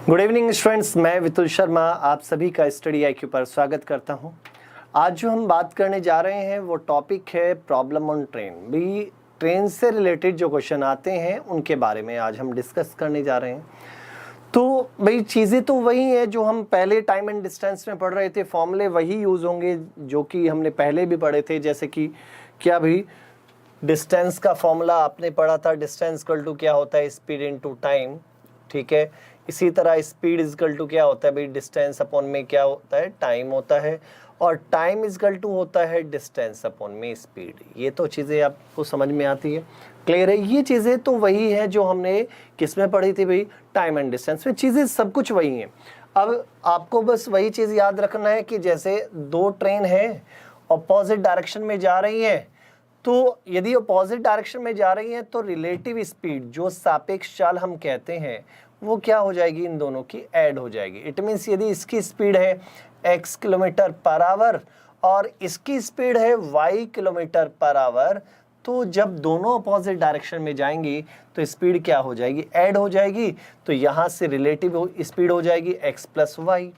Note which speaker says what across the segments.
Speaker 1: Good evening students, मैं वितुल शर्मा आप सभी का स्टडी आईक्यू पर स्वागत करता हूं। आज जो हम बात करने जा रहे हैं वो टॉपिक है प्रॉब्लम ऑन ट्रेन। भी ट्रेन से रिलेटेड जो क्वेश्चन आते हैं उनके बारे में आज हम डिस्कस करने जा रहे हैं। तो भाई चीज़ें तो वही है जो हम पहले टाइम एंड डिस्टेंस में पढ़ रहे थे, फॉर्मूले वही यूज़ होंगे जो कि हमने पहले भी पढ़े थे। जैसे कि क्या भाई डिस्टेंस का फॉर्मूला आपने पढ़ा था, डिस्टेंस इक्वल टू क्या होता है, स्पीड इनटू टाइम। ठीक है, इसी तरह स्पीड इक्वल टू क्या होता है भाई, डिस्टेंस अपॉन में क्या होता है, टाइम होता है। और टाइम इक्वल टू होता है डिस्टेंस अपॉन में स्पीड। ये तो चीज़ें आपको समझ में आती है, क्लियर है। ये चीज़ें तो वही है जो हमने किस में पढ़ी थी भाई, टाइम एंड डिस्टेंस में। चीज़ें सब कुछ वही हैं। अब आपको बस वही चीज़ याद रखना है कि जैसे दो ट्रेन है अपोजिट डायरेक्शन में जा रही है, तो यदि अपोजिट डायरेक्शन में जा रही है तो रिलेटिव स्पीड जो सापेक्ष चाल हम कहते हैं वो क्या हो जाएगी, इन दोनों की ऐड हो जाएगी। इट मीन्स यदि इसकी स्पीड है x किलोमीटर पर आवर और इसकी स्पीड है y किलोमीटर पर आवर, तो जब दोनों अपोजिट डायरेक्शन में जाएंगी तो स्पीड क्या हो जाएगी, ऐड हो जाएगी। तो यहाँ से रिलेटिव स्पीड हो जाएगी x प्लस वाई।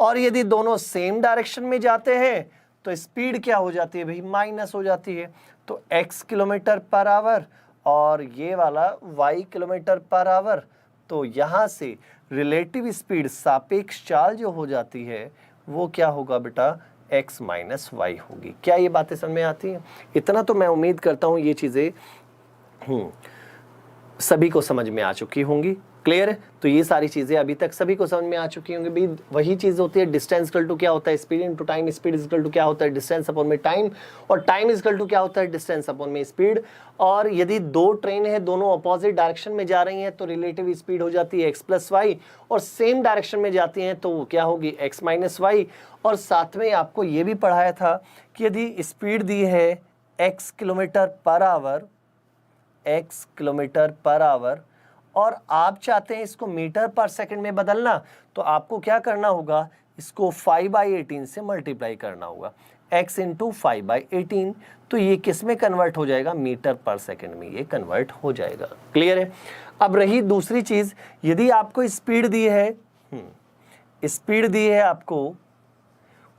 Speaker 1: और यदि दोनों सेम डायरेक्शन में जाते हैं तो स्पीड क्या हो जाती है भाई, माइनस हो जाती है। तो x किलोमीटर पर आवर और ये वाला y किलोमीटर पर आवर, तो यहाँ से रिलेटिव स्पीड सापेक्ष चाल जो हो जाती है वो क्या होगा बेटा, x माइनस वाई होगी। क्या ये बातें समझ में आती हैं? इतना तो मैं उम्मीद करता हूँ ये चीज़ें सभी को समझ में आ चुकी होंगी, क्लियर है। तो ये सारी चीजें अभी तक सभी को समझ में आ चुकी होंगी। भी वही चीज होती है, डिस्टेंस इक्वल टू क्या होता है, speed into time. Speed equal to क्या होता है, डिस्टेंस अपॉन में टाइम। और टाइम इक्वल टू क्या होता है, डिस्टेंस अपॉन में स्पीड। और यदि दो ट्रेन है दोनों अपोजिट डायरेक्शन में जा रही हैं तो रिलेटिव स्पीड हो जाती है एक्स प्लस वाई, और सेम डायरेक्शन में जाती हैं तो वो क्या होगी, एक्स माइनस वाई। और साथ में आपको ये भी पढ़ाया था कि यदि स्पीड दी है x kilometre per our, x kilometre per our, और आप चाहते हैं इसको मीटर पर सेकंड में बदलना, तो आपको क्या करना होगा, इसको 5/18 से मल्टीप्लाई करना होगा। x इंटू 5/18, तो ये किस में कन्वर्ट हो जाएगा, मीटर पर सेकंड में ये कन्वर्ट हो जाएगा, क्लियर है। अब रही दूसरी चीज, यदि आपको स्पीड दी है, स्पीड दी है आपको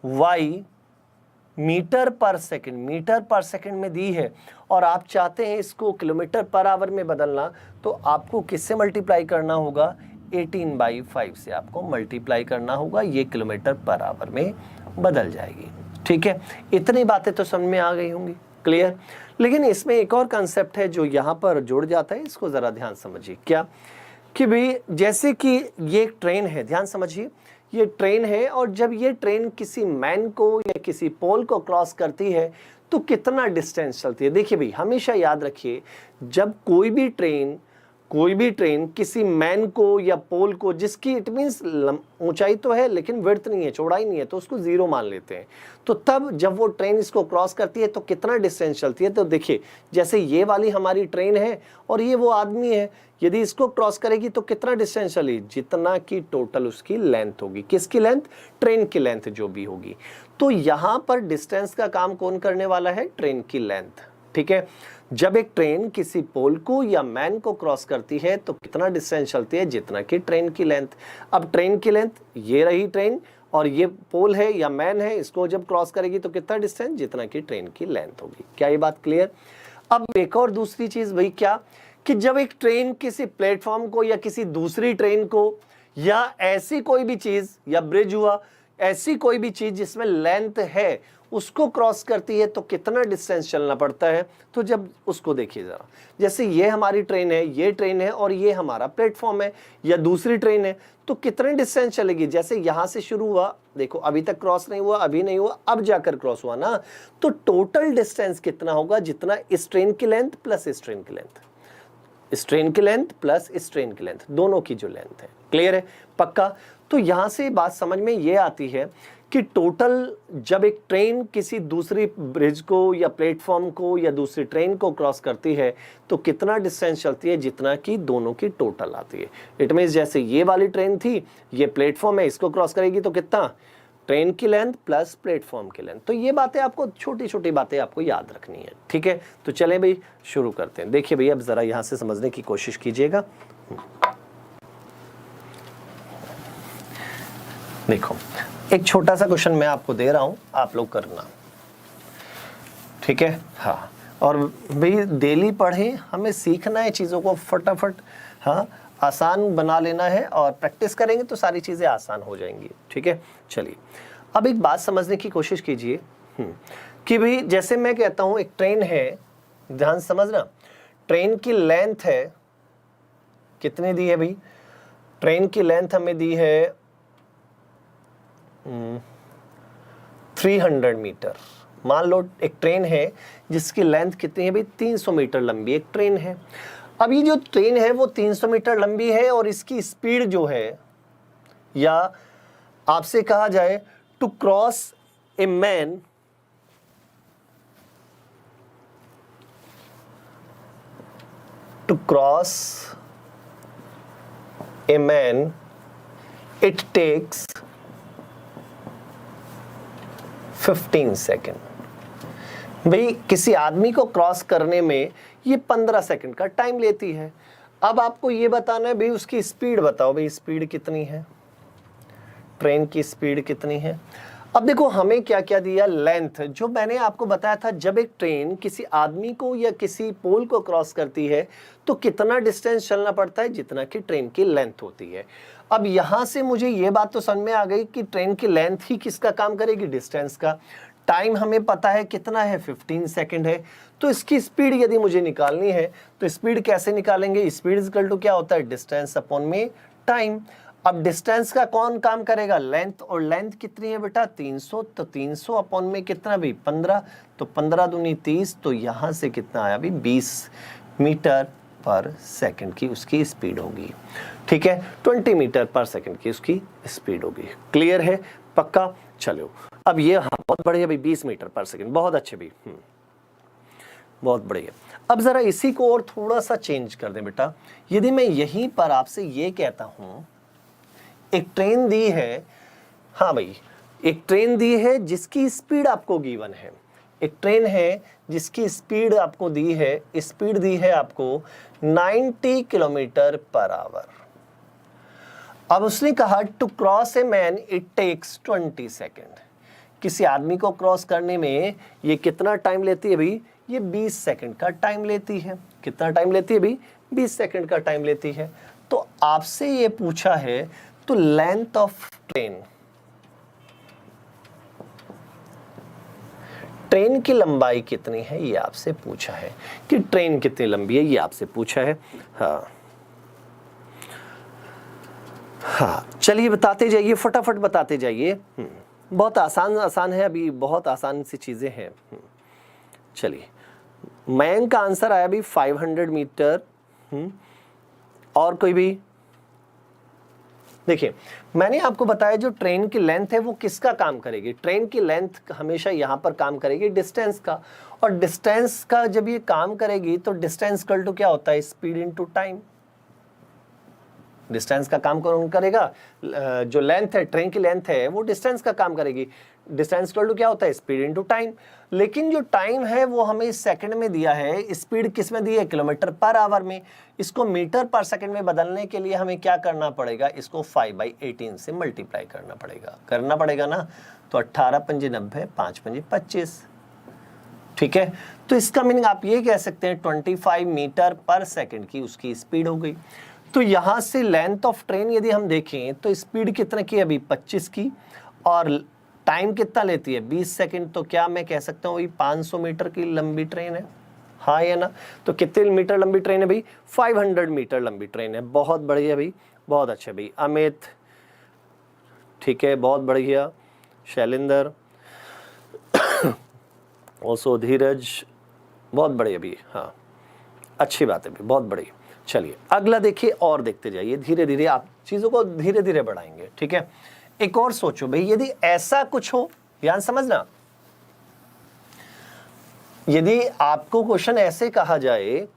Speaker 1: y मीटर पर सेकंड में दी है, और आप चाहते हैं इसको किलोमीटर पर आवर में बदलना, तो आपको किससे मल्टीप्लाई करना होगा, 18/5 से आपको मल्टीप्लाई करना होगा, ये किलोमीटर पर आवर में बदल जाएगी। ठीक है, इतनी बातें तो समझ में आ गई होंगी, क्लियर। लेकिन इसमें एक और कंसेप्ट है जो यहाँ पर जुड़ जाता है, इसको जरा ध्यान समझिए। क्या कि भाई जैसे कि ये एक ट्रेन है, ध्यान समझिए, ये ट्रेन है, और जब ये ट्रेन किसी मैन को या किसी पोल को क्रॉस करती है तो कितना डिस्टेंस चलती है। देखिए भाई हमेशा याद रखिए, जब कोई भी ट्रेन किसी मैन को या पोल को, जिसकी इट मीन्स ऊंचाई तो है लेकिन विड्थ नहीं है, चौड़ाई नहीं है, तो उसको जीरो मान लेते हैं। तो तब जब वो ट्रेन इसको क्रॉस करती है तो कितना डिस्टेंस चलती है। तो देखिए जैसे ये वाली हमारी ट्रेन है और ये वो आदमी है, यदि इसको क्रॉस करेगी तो कितना डिस्टेंस चली, जितना की टोटल उसकी लेंथ होगी। किसकी लेंथ, ट्रेन की लेंथ जो भी होगी। तो यहां पर डिस्टेंस का काम कौन करने वाला है, ट्रेन की लेंथ। ठीक है, जब एक ट्रेन किसी पोल को या मैन को क्रॉस करती है तो कितना डिस्टेंस चलती है, जितना कि ट्रेन की लेंथ। अब ट्रेन की लेंथ ये रही ट्रेन, और ये पोल है या मैन है, इसको जब क्रॉस करेगी तो कितना डिस्टेंस, जितना कि ट्रेन की लेंथ होगी। क्या ये बात क्लियर। अब एक और दूसरी चीज भाई, क्या कि जब एक ट्रेन किसी प्लेटफॉर्म को या किसी दूसरी ट्रेन को या ऐसी कोई भी चीज, या ब्रिज हुआ, ऐसी कोई भी चीज जिसमें लेंथ है, उसको क्रॉस करती है तो कितना डिस्टेंस चलना पड़ता है। तो जब उसको देखिए जरा, जैसे ये हमारी ट्रेन है, ये ट्रेन है और ये हमारा प्लेटफॉर्म है या दूसरी ट्रेन है, तो कितने डिस्टेंस चलेगी। जैसे यहां से शुरू हुआ, देखो अभी तक क्रॉस नहीं हुआ, अभी नहीं हुआ, अब जाकर क्रॉस हुआ ना, तो टोटल डिस्टेंस कितना होगा, जितना इस ट्रेन की लेंथ प्लस इस ट्रेन की लेंथ, इस ट्रेन की लेंथ प्लस इस ट्रेन की लेंथ, दोनों की जो लेंथ है, क्लियर है, पक्का। तो यहां से बात समझ में ये आती है कि टोटल जब एक ट्रेन किसी दूसरी ब्रिज को या प्लेटफॉर्म को या दूसरी ट्रेन को क्रॉस करती है तो कितना डिस्टेंस चलती है, जितना कि दोनों की टोटल आती है। इट मींस जैसे ये वाली ट्रेन थी, ये प्लेटफॉर्म है, इसको क्रॉस करेगी तो कितना, ट्रेन की लेंथ प्लस प्लेटफॉर्म की लेंथ। तो ये बातें आपको, छोटी छोटी बातें आपको याद रखनी है। ठीक है, तो चलें भाई शुरू करते हैं। देखिए भाई अब जरा यहां से समझने की कोशिश कीजिएगा। देखो एक छोटा सा क्वेश्चन मैं आपको दे रहा हूं, आप लोग करना, ठीक है। हाँ, और भाई डेली पढ़ें, हमें सीखना है चीज़ों को फटाफट, हाँ आसान बना लेना है, और प्रैक्टिस करेंगे तो सारी चीज़ें आसान हो जाएंगी, ठीक है। चलिए अब एक बात समझने की कोशिश कीजिए कि भाई जैसे मैं कहता हूँ एक ट्रेन है, ध्यान समझना, ट्रेन की लेंथ है कितनी दी है भाई, ट्रेन की लेंथ हमें दी है 300 मीटर। मान लो एक ट्रेन है जिसकी लेंथ कितनी है भाई, 300 मीटर लंबी एक ट्रेन है। अब ये जो ट्रेन है वो 300 मीटर लंबी है, और इसकी स्पीड जो है, या आपसे कहा जाए to cross a man it takes 15 second. भाई किसी आदमी को क्रॉस करने में ये 15 सेकंड का टाइम लेती है। अब आपको ये बताना है भाई उसकी स्पीड बताओ, भाई स्पीड कितनी है, ट्रेन की स्पीड कितनी है। अब देखो हमें क्या क्या दिया, लेंथ, जो मैंने आपको बताया था, जब एक ट्रेन किसी आदमी को या किसी पोल को क्रॉस करती है तो कितना डिस्टेंस चलना पड़ता है, जितना कि ट्रेन की लेंथ होती है। अब यहां से मुझे ये बात तो समझ में आ गई कि ट्रेन की लेंथ ही किसका काम करेगी, डिस्टेंस का। टाइम हमें पता है कितना है, 15 सेकंड है। तो इसकी स्पीड यदि मुझे निकालनी है तो स्पीड कैसे निकालेंगे, स्पीड इक्वल टू क्या होता है, डिस्टेंस अपॉन में टाइम। अब डिस्टेंस का कौन काम करेगा, लेंथ, और लेंथ कितनी है बेटा 300, तो 300 अपॉन में कितना भी 15, तो 15 दूनी 30, तो यहां से कितना आया भी 20 मीटर पर सेकंड की उसकी स्पीड होगी, ठीक है। 20 मीटर पर सेकंड की उसकी स्पीड होगी। क्लियर है, पक्का। चलो अब ये, हाँ बहुत बढ़िया भाई, 20 मीटर पर सेकंड, बहुत अच्छे भी, बहुत बढ़िया। अब जरा इसी को और थोड़ा सा चेंज कर दें बेटा। यदि मैं यहीं पर आपसे ये कहता हूं एक ट्रेन दी है, हाँ भाई एक ट्रेन दी है जिसकी स्पीड आपको गिवन है, एक ट्रेन है जिसकी स्पीड आपको दी है, स्पीड दी है आपको 90 किलोमीटर पर आवर। अब उसने कहा to cross a man it takes 20 second. किसी आदमी को क्रॉस करने में ये कितना टाइम लेती है भाई, ये 20 सेकंड का टाइम लेती है। कितना टाइम लेती है भाई, 20 सेकंड का टाइम लेती है। तो आपसे ये पूछा है तो लेंथ ऑफ ट्रेन, ट्रेन की लंबाई कितनी है ये आपसे पूछा है, कि ट्रेन कितनी लंबी है ये आपसे पूछा है। हाँ चलिए बताते जाइए, फटाफट बताते जाइए। बहुत आसान है, अभी बहुत आसान सी चीजें हैं। चलिए मयंक का आंसर आया भी 500 मीटर। और कोई भी, देखिए मैंने आपको बताया जो ट्रेन की लेंथ है वो किसका काम करेगी, ट्रेन की लेंथ हमेशा यहां पर काम करेगी डिस्टेंस का। और डिस्टेंस का जब ये काम करेगी तो डिस्टेंस इक्वल टू क्या होता है, स्पीड इनटू टाइम। डिस्टेंस का काम कौन करेगा, जो लेंथ है, ट्रेन की लेंथ है वो डिस्टेंस का काम करेगी। डिस्टेंस इक्वल टू क्या होता है, स्पीड इनटू टाइम। लेकिन जो टाइम है वो हमें सेकंड में दिया है, स्पीड किस में दी है, किलोमीटर पर आवर में। इसको मीटर पर सेकंड में बदलने के लिए हमें क्या करना पड़ेगा, इसको 5/18 से मल्टीप्लाई करना पड़ेगा ना। तो 18 पंजे 90, 5 पंजे 25, ठीक है। तो इसका मीनिंग आप ये कह सकते हैं 25 मीटर पर सेकंड की उसकी स्पीड हो गई। तो यहां से लेंथ ऑफ ट्रेन यदि हम देखें तो स्पीड कितने की है अभी 25 की, और टाइम कितना लेती है 20 सेकंड। तो क्या मैं कह सकता हूँ 500 मीटर की लंबी ट्रेन है, हाँ या ना। तो कितने मीटर लंबी ट्रेन है भाई, 500 मीटर लंबी ट्रेन है। बहुत बढ़िया भाई, बहुत अच्छा भाई। अमित, ठीक है, बहुत बढ़िया। शैलेंद्र, ओसो, धीरज, बहुत बढ़िया भी, हाँ अच्छी बात है भी, बहुत बढ़िया। चलिए अगला देखिए और देखते जाइए, धीरे धीरे आप चीजों को धीरे धीरे बढ़ाएंगे, ठीक है। एक और सोचो भाई, यदि ऐसा कुछ हो, ध्यान समझना, यदि आपको क्वेश्चन ऐसे कहा जाए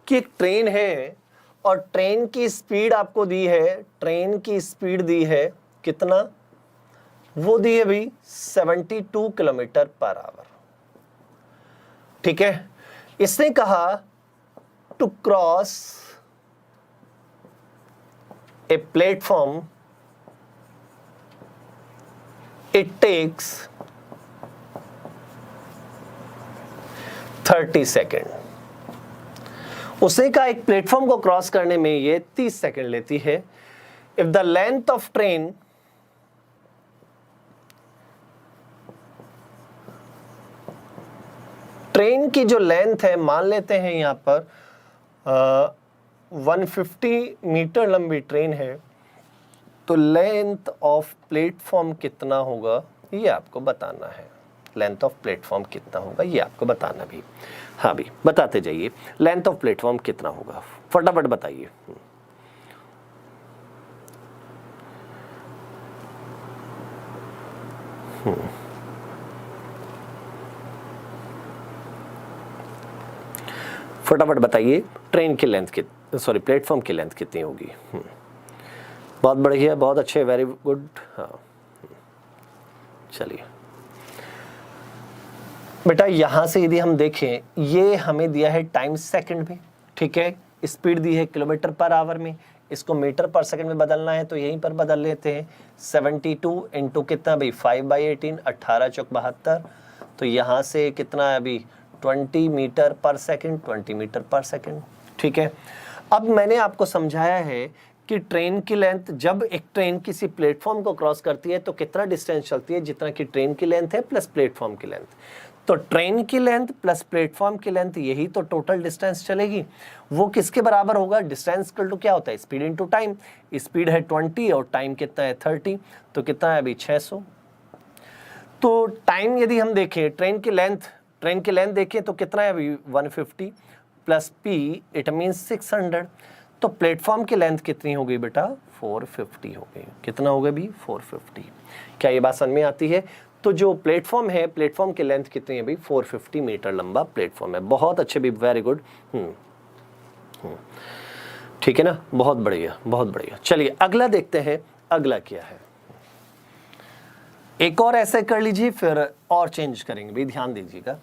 Speaker 1: कि एक ट्रेन है और ट्रेन की स्पीड आपको दी है, ट्रेन की स्पीड दी है कितना, वो दी है भाई 72 किलोमीटर पर आवर, ठीक है। इसने कहा to cross a platform it takes 30 second. उसे का एक प्लेटफॉर्म को क्रॉस करने में ये 30 सेकेंड लेती है। If the length of train की जो लेंथ है, मान लेते हैं यहां पर 150 मीटर लंबी ट्रेन है, तो लेंथ ऑफ प्लेटफॉर्म कितना होगा ये आपको बताना है। लेंथ ऑफ प्लेटफॉर्म कितना होगा ये आपको बताना भी। हाँ भी बताते जाइए, लेंथ ऑफ प्लेटफॉर्म कितना होगा, फटाफट बताइए। फटाफट बताइए, ट्रेन की लेंथ सॉरी प्लेटफॉर्म की लेंथ कितनी होगी। बहुत बढ़िया, बहुत अच्छे, वेरी गुड। हाँ चलिए बेटा, यहां से यदि हम देखें, ये हमें दिया है टाइम सेकंड में, ठीक है, स्पीड दी है किलोमीटर पर आवर में, इसको मीटर पर सेकंड में बदलना है तो यहीं पर बदल लेते हैं। 72 इंटू कितना भाई 5/18, 18 चौक 72, तो यहाँ से कितना है अभी 20 मीटर पर सेकंड, 20 मीटर पर सेकंड, ठीक है। अब मैंने आपको समझाया है कि ट्रेन की लेंथ, जब एक ट्रेन किसी प्लेटफॉर्म को क्रॉस करती है तो कितना डिस्टेंस चलती है, जितना कि ट्रेन की लेंथ है प्लस प्लेटफॉर्म की लेंथ। तो ट्रेन की लेंथ प्लस प्लेटफॉर्म की लेंथ, यही तो टोटल डिस्टेंस चलेगी। वो किसके बराबर होगा, डिस्टेंस इक्वल टू क्या होता है, स्पीड इनटू टाइम। स्पीड है 20 और टाइम कितना है 30, तो कितना है अभी 600। तो टाइम यदि हम देखें, ट्रेन की लेंथ देखें तो कितना है अभी 150 प्लस पी, इट मीन्स 600। तो प्लेटफॉर्म की लेंथ कितनी हो गई बेटा 450 हो गई। कितना हो गया भी 450। क्या ये बात समझ में आती है। तो जो प्लेटफॉर्म है, प्लेटफॉर्म की लेंथ कितनी है भाई 450 मीटर लंबा प्लेटफॉर्म है। बहुत अच्छे भी, वेरी गुड। ठीक है ना, बहुत बढ़िया बहुत बढ़िया। चलिए अगला देखते हैं, अगला क्या है। एक और ऐसे कर लीजिए, फिर और चेंज करेंगे भाई, ध्यान दीजिएगा।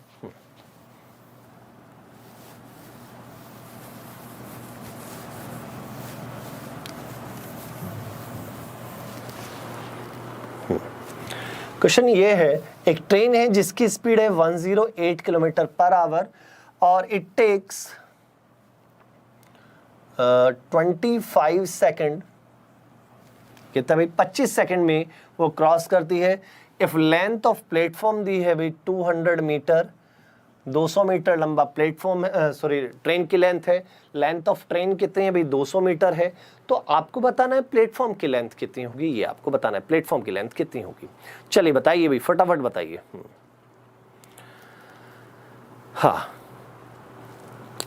Speaker 1: क्वेश्चन ये है, एक ट्रेन है जिसकी स्पीड है 108 किलोमीटर पर आवर और इट टेक्स 25 सेकेंड, कितना भाई 25 सेकेंड में वो क्रॉस करती है। इफ लेंथ ऑफ प्लेटफॉर्म दी है भाई 200 मीटर, 200 मीटर लंबा प्लेटफॉर्म है, सॉरी ट्रेन की लेंथ है। लेंथ ऑफ ट्रेन कितनी है भाई 200 मीटर है। तो आपको बताना है प्लेटफॉर्म की लेंथ कितनी होगी, ये आपको बताना है प्लेटफॉर्म की लेंथ कितनी होगी। चलिए बताइए भाई, फटाफट बताइए। हाँ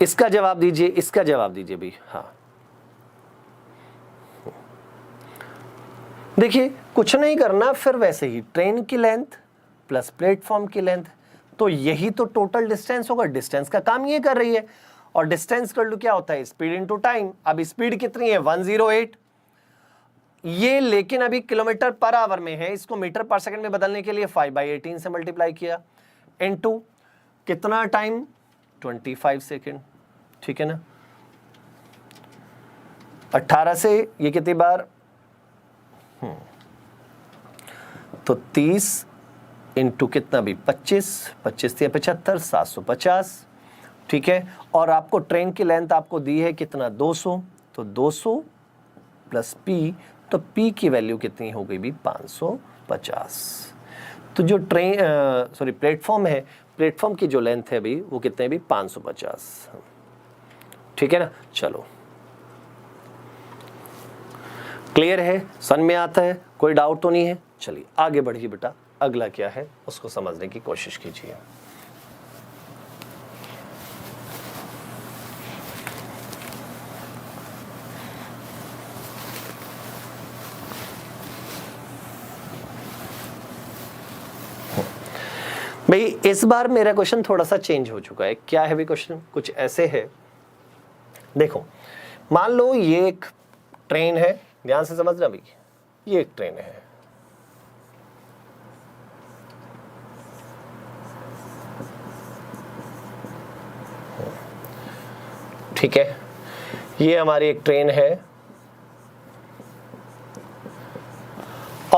Speaker 1: इसका जवाब दीजिए, इसका जवाब दीजिए भाई। हाँ देखिए कुछ नहीं करना, फिर वैसे ही ट्रेन की लेंथ प्लस प्लेटफॉर्म की लेंथ, तो यही तो टोटल डिस्टेंस होगा। डिस्टेंस का काम ये कर रही है, और डिस्टेंस इक्वल टू क्या होता है स्पीड इनटू टाइम। अब स्पीड कितनी है 108, ये लेकिन अभी किलोमीटर पर आवर में है, इसको मीटर पर सेकंड में बदलने के लिए 5/18 से मल्टीप्लाई किया, इनटू कितना टाइम 25 सेकेंड, ठीक है ना। 18 से ये कितनी बार, तो 30 इंटू कितना भी 25, 25 से 75, 750, ठीक है। और आपको ट्रेन की लेंथ आपको दी है कितना 200, तो 200 प्लस पी, तो पी की वैल्यू कितनी हो गई भी 550। तो जो ट्रेन सॉरी प्लेटफॉर्म है, प्लेटफॉर्म की जो लेंथ है भी वो कितने भी 550, ठीक है ना। चलो क्लियर है, समझ में आता है, कोई डाउट तो नहीं है। चलिए आगे बढ़िए बेटा, अगला क्या है उसको समझने की कोशिश कीजिए। भाई इस बार मेरा क्वेश्चन थोड़ा सा चेंज हो चुका है। क्या है भी क्वेश्चन, कुछ ऐसे है, देखो मान लो ये एक ट्रेन है, ध्यान से समझना भाई, ये एक ट्रेन है, ठीक है, ये हमारी एक ट्रेन है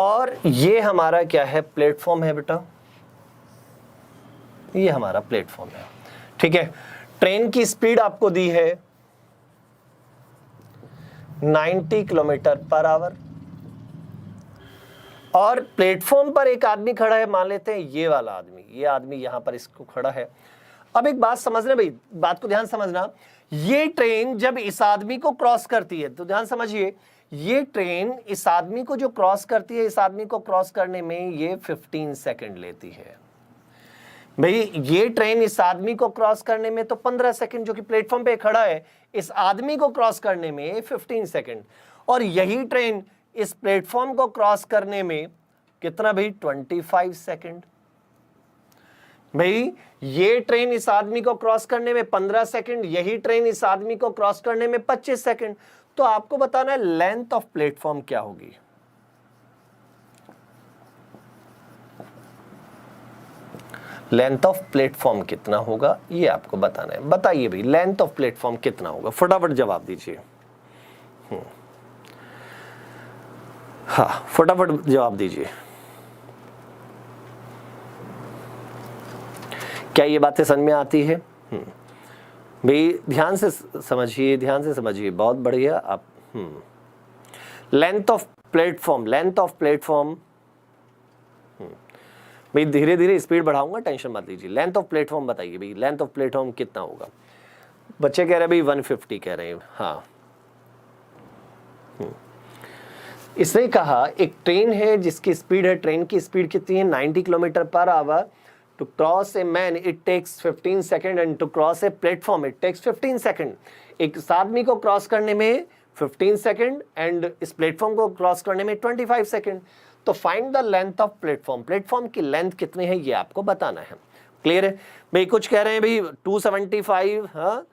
Speaker 1: और ये हमारा क्या है, प्लेटफॉर्म है बेटा, ये हमारा प्लेटफॉर्म है। ठीक है, ट्रेन की स्पीड आपको दी है 90 किलोमीटर पर आवर और प्लेटफॉर्म पर एक आदमी खड़ा है, मान लेते हैं ये वाला आदमी, ये आदमी यहां पर इसको खड़ा है। अब एक बात समझना भाई, बात को ध्यान समझना, ये ट्रेन जब इस आदमी को क्रॉस करती है तो ध्यान समझिए, ये ट्रेन इस आदमी को जो क्रॉस करती है, इस आदमी को क्रॉस करने में ये 15 सेकंड लेती है। भाई ये ट्रेन इस आदमी को क्रॉस करने में तो 15 सेकंड, जो कि प्लेटफॉर्म पे खड़ा है, इस आदमी को क्रॉस करने में 15 सेकंड, और यही ट्रेन इस प्लेटफॉर्म को क्रॉस करने में कितना भाई, 25 सेकंड। भाई ये ट्रेन इस आदमी को क्रॉस करने में 15 सेकंड, यही ट्रेन इस आदमी को क्रॉस करने में 25 सेकंड। तो आपको बताना है लेंथ ऑफ प्लेटफॉर्म क्या होगी। लेंथ ऑफ प्लेटफॉर्म कितना होगा ये आपको बताना है। बताइए भाई लेंथ ऑफ प्लेटफॉर्म कितना होगा, फटाफट जवाब दीजिए। हाँ फटाफट जवाब दीजिए। क्या ये बातें समझ में आती है? भाई ध्यान से समझिए, ध्यान से समझिए, बहुत बढ़िया। आप length of platform, length of platform, भाई धीरे धीरे स्पीड बढ़ाऊंगा, टेंशन मत लीजिए। लेंथ ऑफ प्लेटफॉर्म बताइए भाई, लेंथ ऑफ प्लेटफॉर्म कितना होगा? बच्चे कह रहे हैं भाई 150 कह रहे हैं। हाँ इसने कहा एक ट्रेन है जिसकी स्पीड है, ट्रेन की स्पीड कितनी है, 90 kilometre per hour. To cross a man it takes 15 second and to cross a platform it takes 15 second. एक आदमी को क्रॉस करने में 15 सेकंड एंड इस प्लेटफॉर्म को क्रॉस करने में 25 सेकंड। तो find the length of platform, platform की लेंथ कितनी है ये आपको बताना है। क्लियर है भाई? कुछ कह रहे हैं भाई 275, हाँ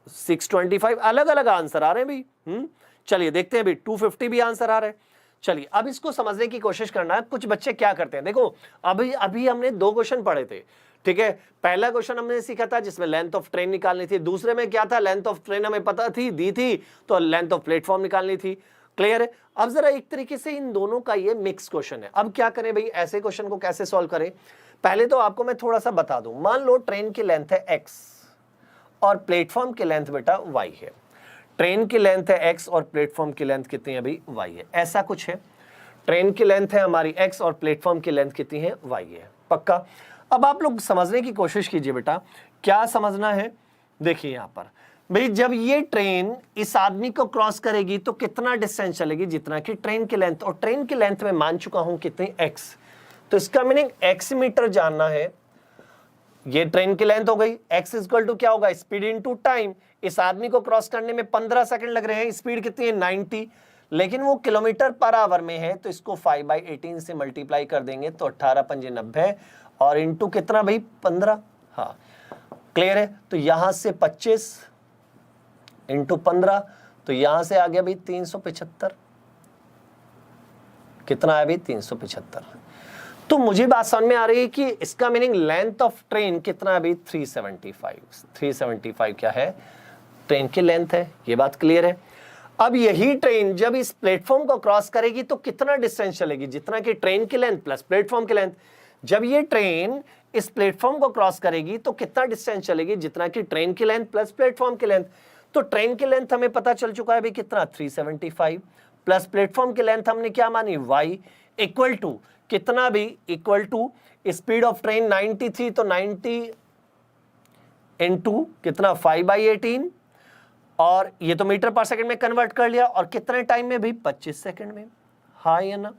Speaker 1: 625, अलग अलग आंसर आ रहे हैं भाई। चलिए देखते हैं भाई 250 भी आंसर आ रहे हैं। चलिए अब इसको समझने की कोशिश करना है। कुछ बच्चे क्या करते हैं, देखो अभी हमने 2 क्वेश्चन पढ़े थे, ठीक है। पहला क्वेश्चन हमने सीखा था जिसमें लेंथ ऑफ ट्रेन निकालनी थी, दूसरे में क्या था, लेंथ ऑफ ट्रेन हमें पता थी, दी थी, तो लेंथ ऑफ प्लेटफॉर्म निकालनी थी। क्लियर है? अब जरा एक तरीके से इन दोनों का ये मिक्स क्वेश्चन है। अब क्या करें भाई, ऐसे क्वेश्चन को कैसे सॉल्व करें? पहले तो आपको मैं थोड़ा सा बता दूं। मान लो ट्रेन की लेंथ है x और प्लेटफॉर्म की लेंथ बेटा y है। ट्रेन की लेंथ है x और प्लेटफॉर्म की लेंथ कितनी है भाई, y है। ऐसा कुछ है, ट्रेन की लेंथ है हमारी x और प्लेटफॉर्म की लेंथ कितनी है, y है। पक्का? अब आप लोग समझने की कोशिश कीजिए बेटा, क्या समझना है। देखिए यहां पर भाई जब ये ट्रेन इस आदमी को क्रॉस करेगी तो कितना डिस्टेंस चलेगी, जितना कि ट्रेन की लेंथ, और ट्रेन की लेंथ में मान चुका हूं कितनी, x। तो इसका मीनिंग x मीटर जानना है। ये ट्रेन की लेंथ हो गई, x इक्वल टू क्या होगा, स्पीड इनटू टाइम। इस आदमी को क्रॉस करने में 15 सेकंड लग रहे हैं, स्पीड कितनी है 90, लेकिन वो किलोमीटर पर आवर में है, तो इसको 5/18 से मल्टीप्लाई कर देंगे तो 18 पंजे 90 और इंटू कितना भाई 15। हाँ क्लियर है? तो यहां से 25 इंटू 15, तो यहां से आ गया भाई 375। कितना है भाई 375। तो मुझे बात समझ में आ रही है कि इसका मीनिंग लेंथ ऑफ ट्रेन कितना है भाई 375। 375 क्या है, ट्रेन की लेंथ है। ये बात क्लियर है? अब यही ट्रेन जब इस प्लेटफॉर्म को क्रॉस करेगी तो कितना डिस्टेंस चलेगी, जितना कि ट्रेन की लेंथ प्लस प्लेटफॉर्म की लेंथ। जब ये ट्रेन इस प्लेटफॉर्म को क्रॉस करेगी तो कितना डिस्टेंस चलेगी, जितना कि ट्रेन की लेंथ प्लस प्लेटफॉर्म की लेंथ। तो ट्रेन की लेंथ हमें पता चल चुका है भाई कितना, 375 प्लस प्लेटफॉर्म की लेंथ हमने क्या मानी, y इक्वल टू कितना भी, equal to speed of train 90 थी तो 90 इंटू कितना 5/18, और ये तो मीटर पर सेकंड में कन्वर्ट कर लिया, और कितने टाइम में भाई 25 सेकंड में। हाँ या ना?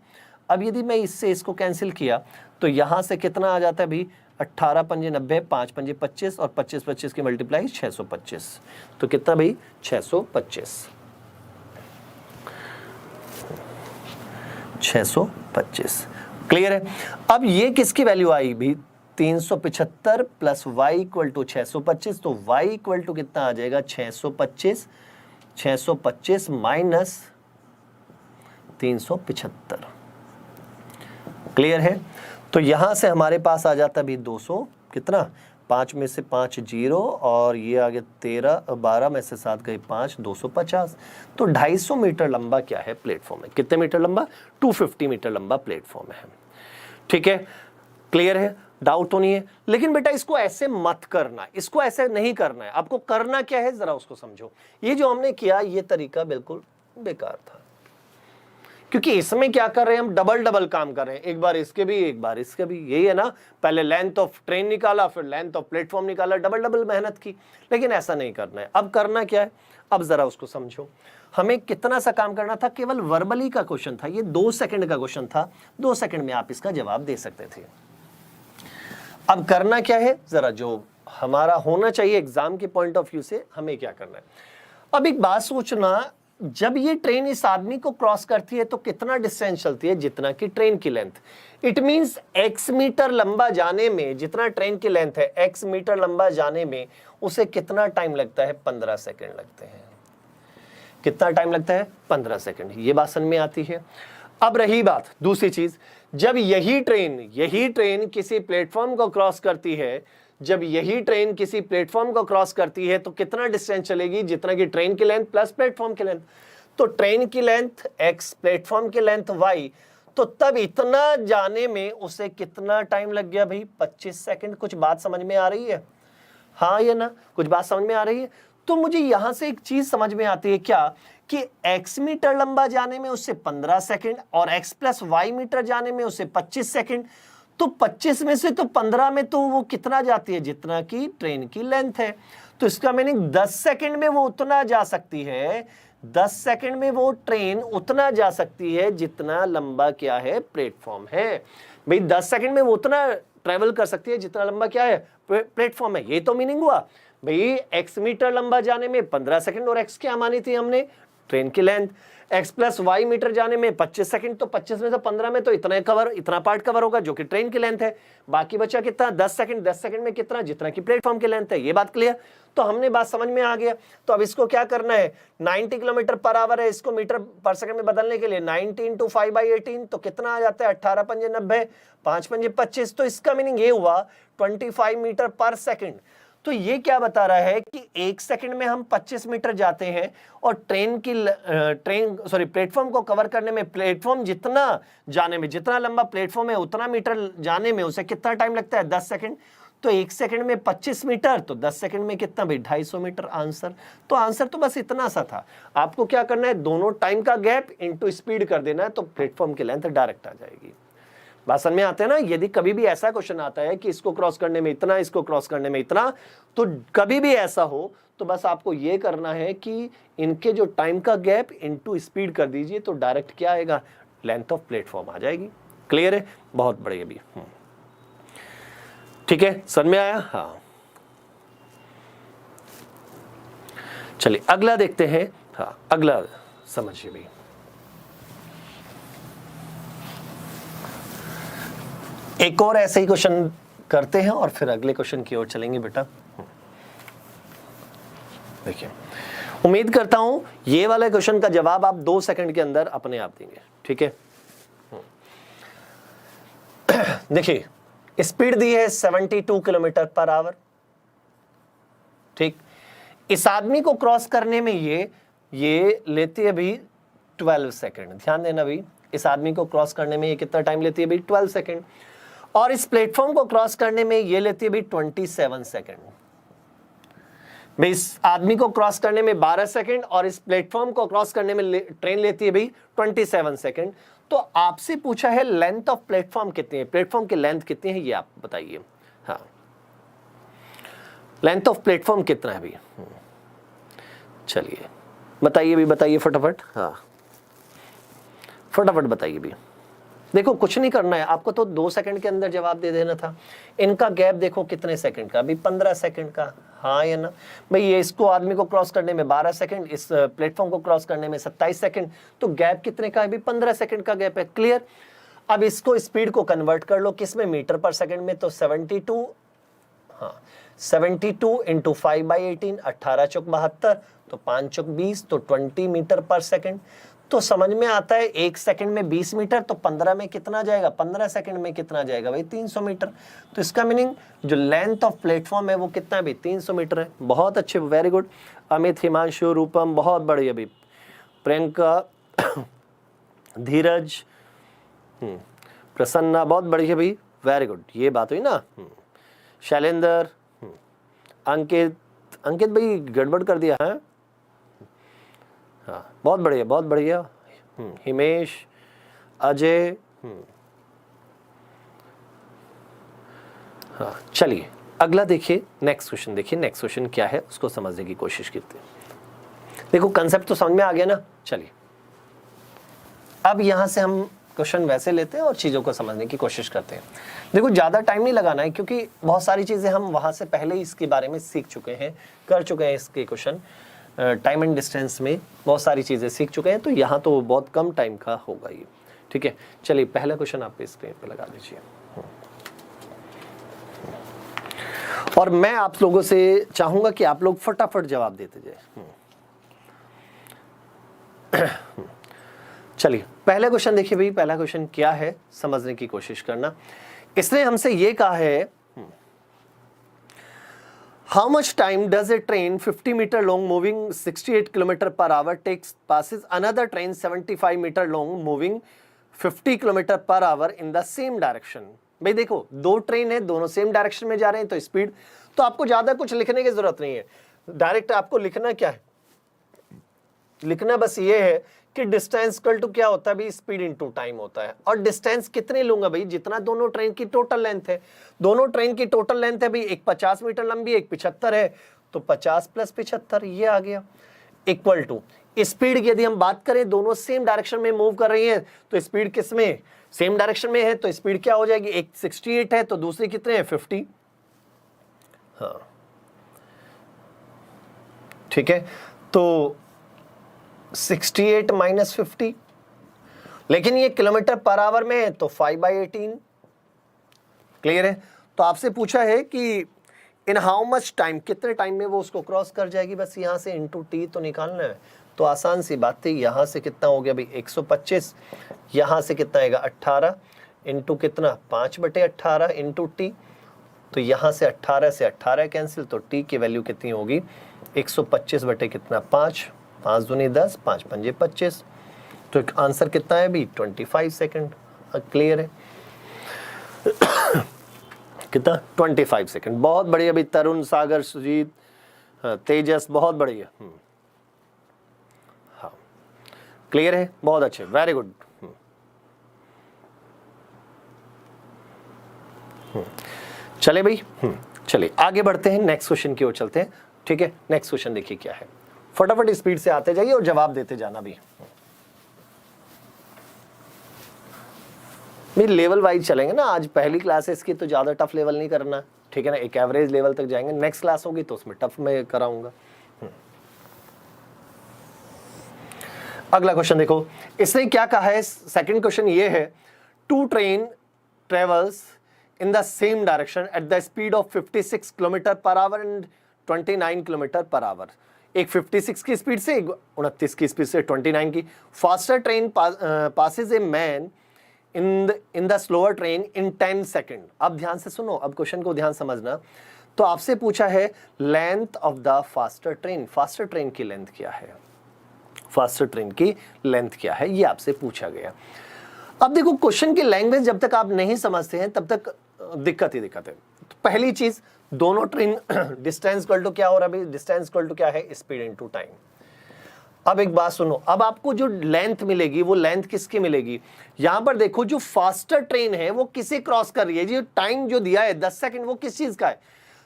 Speaker 1: अब यदि मैं इससे इसको कैंसिल किया तो यहां से कितना आ जाता है भाई, 18 पंजे 90, 5 पंजे 25 और 25 25 की मल्टीप्लाई 625। तो कितना भाई 625। 625 क्लियर है? अब ये किसकी वैल्यू आई भी, 375 प्लस y इक्वल टू 625। तो y इक्वल टू कितना आ जाएगा 625, 625 माइनस 375। क्लियर है? तो यहां से हमारे पास आ जाता है भी 200 कितना 5 में से 5 0 और ये आगे 13, 12 में से 7 गए 5, 250। तो 250 मीटर लंबा क्या है प्लेटफॉर्म है। कितने मीटर लंबा? 250 मीटर लंबा प्लेटफॉर्म है। ठीक है, क्लियर है, डाउट तो नहीं है। लेकिन बेटा इसको ऐसे मत करना, इसको ऐसे नहीं करना है। आपको करना क्या है जरा उसको समझो। ये जो हमने किया ये तरीका बिल्कुल बेकार था, क्योंकि इसमें क्या कर रहे हैं हम, डबल डबल काम कर रहे हैं, एक बार इसके भी एक बार इसके भी। यही है ना, पहले लेंथ ऑफ ट्रेन निकाला फिर लेंथ ऑफ प्लेटफॉर्म निकाला, डबल डबल मेहनत की। लेकिन ऐसा नहीं करना है। अब करना क्या है, अब जरा उसको समझो। हमें कितना सा काम करना था, केवल वर्बली का क्वेश्चन था, ये 2 सेकंड का क्वेश्चन था, 2 सेकंड में आप इसका जवाब दे सकते थे। अब करना क्या है, जरा जो हमारा होना चाहिए एग्जाम के पॉइंट ऑफ व्यू से, हमें क्या करना है। अब एक बात सोचना, जब ये ट्रेन इस आदमी को क्रॉस करती है तो कितना डिस्टेंस चलती है, जितना कि ट्रेन की length. It means x metre लंबा जाने में, जितना ट्रेन की लेंथ है x मीटर लंबा जाने में उसे कितना टाइम लगता है, 15 सेकंड लगते हैं। कितना टाइम लगता है, 15 सेकंड। ये बात समझ में आती है। अब रही बात दूसरी चीज, जब यही ट्रेन किसी प्लेटफॉर्म को क्रॉस करती है, जब यही ट्रेन किसी प्लेटफॉर्म को क्रॉस करती है तो कितना डिस्टेंस चलेगी, जितना कि ट्रेन की लेंथ प्लस प्लेटफॉर्म की लेंथ। तो ट्रेन की लेंथ x, प्लेटफॉर्म की लेंथ y, तो तब इतना जाने में उसे कितना टाइम लग गया भाई, 25 सेकंड। कुछ बात समझ में आ रही है, हाँ या ना, कुछ बात समझ में आ रही है। तो मुझे यहां से एक चीज समझ में आती है क्या, कि x मीटर लंबा जाने में उससे 15 सेकंड और x प्लस y मीटर जाने में उससे 25 सेकंड। तो 25 में से तो 15 में तो वो कितना जाती है, जितना कि ट्रेन की लेंथ है। तो इसका मीनिंग 10 सेकंड में वो उतना जा सकती है, 10 सेकंड में वो ट्रेन उतना जा सकती है जितना लंबा क्या है, प्लेटफॉर्म है। भाई 10 सेकंड में वो उतना ट्रेवल कर सकती है जितना लंबा क्या है, प्लेटफॉर्म है। ये तो मीनिंग हुआ भाई, x मीटर लंबा जाने में 15 सेकंड, और x क्या मानी थी हमने, ट्रेन की length. x plus y metre जाने में 25 सेकंड, तो 25 में से 15 में तो इतना पार्ट कवर होगा जो कि ट्रेन की लेंथ है। बाकी बचा कितना, 10 सेकंड। 10 सेकंड में कितना, जितना कि प्लेटफॉर्म की लेंथ है। ये बात क्लियर, तो हमने बात समझ में आ गया। तो अब इसको क्या करना है, 90 किलोमीटर पर आवर है, इसको मीटर पर सेकंड में बदलने के लिए 90 इंटू 5/18, तो कितना आ जाता है, 18 पंजे 90, 5 पंजे 25। तो इसका मीनिंग ये हुआ 25 मीटर पर सेकंड। तो ये क्या बता रहा है कि 1 सेकंड में हम 25 मीटर जाते हैं, और प्लेटफॉर्म को कवर करने में, प्लेटफॉर्म जितना जाने में, जितना लंबा प्लेटफॉर्म है उतना मीटर जाने में उसे कितना टाइम लगता है, 10 सेकंड। तो 1 सेकंड में 25 मीटर, तो 10 सेकंड में कितना भाई, 250 मीटर। आंसर तो आंसर तो बस इतना सा था। आपको क्या करना है, दोनों टाइम का गैप इंटू स्पीड कर देना है, तो प्लेटफॉर्म की लेंथ डायरेक्ट आ जाएगी। बात समझ में आते हैं ना। यदि कभी भी ऐसा क्वेश्चन आता है कि इसको क्रॉस करने में इतना, इसको क्रॉस करने में इतना, तो कभी भी ऐसा हो तो बस आपको ये करना है कि इनके जो टाइम का गैप इनटू स्पीड कर दीजिए, तो डायरेक्ट क्या आएगा, लेंथ ऑफ प्लेटफॉर्म आ जाएगी। क्लियर है, बहुत बढ़िया भी। ठीक है, समझ में आया। हाँ, चलिए अगला देखते हैं। हाँ, अगला समझिए भी। एक और ऐसे ही क्वेश्चन करते हैं और फिर अगले क्वेश्चन की ओर चलेंगे बेटा। देखिए, उम्मीद करता हूं ये वाले क्वेश्चन का जवाब आप 2 सेकंड के अंदर अपने आप देंगे। ठीक है, देखिए स्पीड दी है 72 किलोमीटर पर आवर। ठीक, इस आदमी को क्रॉस करने में ये लेती है भी 12 सेकंड। ध्यान देना भी, इस आदमी को क्रॉस करने में ये कितना टाइम लेती है भी, 12 सेकंड। और इस प्लेटफॉर्म को क्रॉस करने में ये लेती है भी 27 सेकंड। भाई इस आदमी को क्रॉस करने में 12 सेकंड और इस प्लेटफॉर्म को क्रॉस करने में ट्रेन लेती है भाई 27 सेकंड। तो आपसे पूछा है लेंथ ऑफ प्लेटफॉर्म कितनी है, प्लेटफॉर्म की लेंथ कितनी है, ये आप बताइए। हाँ, लेंथ ऑफ प्लेटफॉर्म कितना है भाई, चलिए बताइए भी, बताइए फटाफट। हाँ, फटाफट बताइए भी। देखो कुछ नहीं करना है आपको, तो 2 सेकंड के अंदर जवाब दे देना था। इनका गैप देखो कितने सेकंड का, अभी 15 सेकंड का। हाँ या ना भाई, ये इसको आदमी को क्रॉस करने में 12 सेकंड, इस प्लेटफॉर्म को क्रॉस करने में 27 सेकंड, तो गैप कितने का है, अभी 15 सेकंड का गैप है। क्लियर। अब इसको स्पीड को कन्वर्ट कर लो किसमें, मीटर पर सेकंड में। तो 72, हाँ 72 इंटू 5/18, 18 चौक 72, तो 5 चौक 20, तो 20 मीटर पर सेकंड। तो समझ में आता है 1 सेकंड में 20 मीटर, तो 15 में कितना जाएगा, 15 सेकंड में कितना जाएगा भाई 300 मीटर। तो इसका मीनिंग जो लेंथ ऑफ प्लेटफॉर्म है वो कितना है भाई 300 मीटर है। बहुत अच्छे, वेरी गुड। अमित, हिमांशु, रूपम, बहुत बढ़िया भाई। प्रियंका, धीरज, प्रसन्ना, बहुत बढ़िया भाई, वेरी गुड। ये बात हुई ना। शैलेंद्र, अंकित, अंकित भाई गड़बड़ कर दिया है। हाँ, बहुत बढ़िया, बहुत बढ़िया। हिमेश, अजय, हाँ, चलिए अगला देखिए, नेक्स्ट क्वेश्चन देखिए। नेक्स्ट क्वेश्चन क्या है उसको समझने की कोशिश करते हैं। देखो कंसेप्ट तो समझ में आ गया ना। चलिए अब यहां से हम क्वेश्चन वैसे लेते हैं और चीजों को समझने की कोशिश करते हैं। देखो ज्यादा टाइम नहीं लगाना है, क्योंकि बहुत सारी चीजें हम वहां से पहले ही इसके बारे में सीख चुके हैं, कर चुके हैं। इसके क्वेश्चन टाइम एंड डिस्टेंस में बहुत सारी चीजें सीख चुके हैं, तो यहाँ तो बहुत कम टाइम का होगा ये। ठीक है, चलिए पहला क्वेश्चन आप स्क्रीन पे लगा दीजिए। और मैं आप लोगों से चाहूंगा कि आप लोग फटाफट जवाब देते जाए। चलिए पहला क्वेश्चन देखिए भाई। पहला क्वेश्चन क्या है समझने की कोशिश करना। इसने हमसे ये कहा है, How much time does a train 50 meter long moving 68 km per hour passes another train 75 meter long moving 50 km per hour in the same direction? भाई देखो दो ट्रेन है, दोनों सेम डायरेक्शन में जा रहे हैं, तो स्पीड तो आपको ज्यादा कुछ लिखने की जरूरत नहीं है। डायरेक्ट आपको लिखना क्या है, लिखना बस ये है कि डिस्टेंस इक्वल टू क्या होता है भाई, स्पीड इनटू टाइम होता है। और डिस्टेंस कितने लूंगा भाई, जितना दोनों ट्रेन की टोटल लेंथ है। दोनों ट्रेन की टोटल लेंथ है भाई, एक 50 मीटर लंबी, एक 75 है, तो 50 प्लस 75 ये आ गया, इक्वल टू स्पीड। यदि हम बात करें दोनों सेम डायरेक्शन में मूव कर रही है, तो स्पीड किस में, सेम डायरेक्शन में है, तो स्पीड क्या हो जाएगी, एक 68 है तो दूसरी कितने है 50। हाँ ठीक है, तो 68 माइनस 50, लेकिन ये किलोमीटर पर आवर में है तो 5/18। क्लियर है। तो आपसे पूछा है कि इन हाउ मच टाइम, कितने टाइम में वो उसको क्रॉस कर जाएगी। बस यहां से इंटू टी तो निकालना है, तो आसान सी बात थी। यहां से कितना हो गया भाई 125, यहां से कितना आएगा 18 इंटू कितना 5/18 इंटू टी। तो यहां से 18 से 18 कैंसिल, तो टी की वैल्यू कितनी होगी 125 बटे कितना 5, 5 दूनी 10, 5 पंजे 25। तो आंसर कितना है भी 25 सेकंड। क्लियर है कितना 25 सेकंड। बहुत बढ़िया भाई, तरुण, सागर, सुजीत, तेजस, बहुत बढ़िया। हाँ क्लियर है, बहुत अच्छे, वेरी गुड। चले भाई, चलिए आगे बढ़ते हैं, नेक्स्ट क्वेश्चन की ओर चलते हैं। ठीक है, नेक्स्ट क्वेश्चन देखिए क्या है। फटाफट स्पीड से आते जाइए और जवाब देते जाना भी। मेरी लेवल वाइज चलेंगे ना, आज पहली क्लास है इसकी, तो ज्यादा टफ लेवल नहीं करना। ठीक है ना, एक एवरेज लेवल तक जाएंगे। नेक्स्ट क्लास होगी तो उसमें टफ में कराऊंगा। अगला क्वेश्चन देखो, इसने क्या कहा है। सेकंड क्वेश्चन ये है, two train travels in the same direction at the speed of 56 kilometre per hour and 29 kilometre per hour. एक 56 की स्पीड से, 29 की स्पीड से 29 की। Faster train passes a man in the slower train in 10 second. अब ध्यान से सुनो, अब क्वेश्चन को ध्यान समझना। तो आपसे पूछा है length of the faster train. Faster train की लेंथ क्या है, फास्टर ट्रेन की लेंथ क्या है, ये आपसे पूछा गया। अब देखो क्वेश्चन की लैंग्वेज जब तक आप नहीं समझते हैं तब तक दिक्कत ही दिक्कत है। तो पहली चीज, दोनों ट्रेन डिस्टेंस इक्वल टू क्या हो रहा है भाई, डिस्टेंस इक्वल टू क्या है स्पीड इनटू टाइम। अब एक बात सुनो, अब आपको जो लेंथ मिलेगी वो लेंथ किसकी मिलेगी। यहां पर देखो जो फास्टर ट्रेन है वो किसे क्रॉस कर रही है, जो टाइम जो दिया है 10 सेकंड वो किस चीज का है,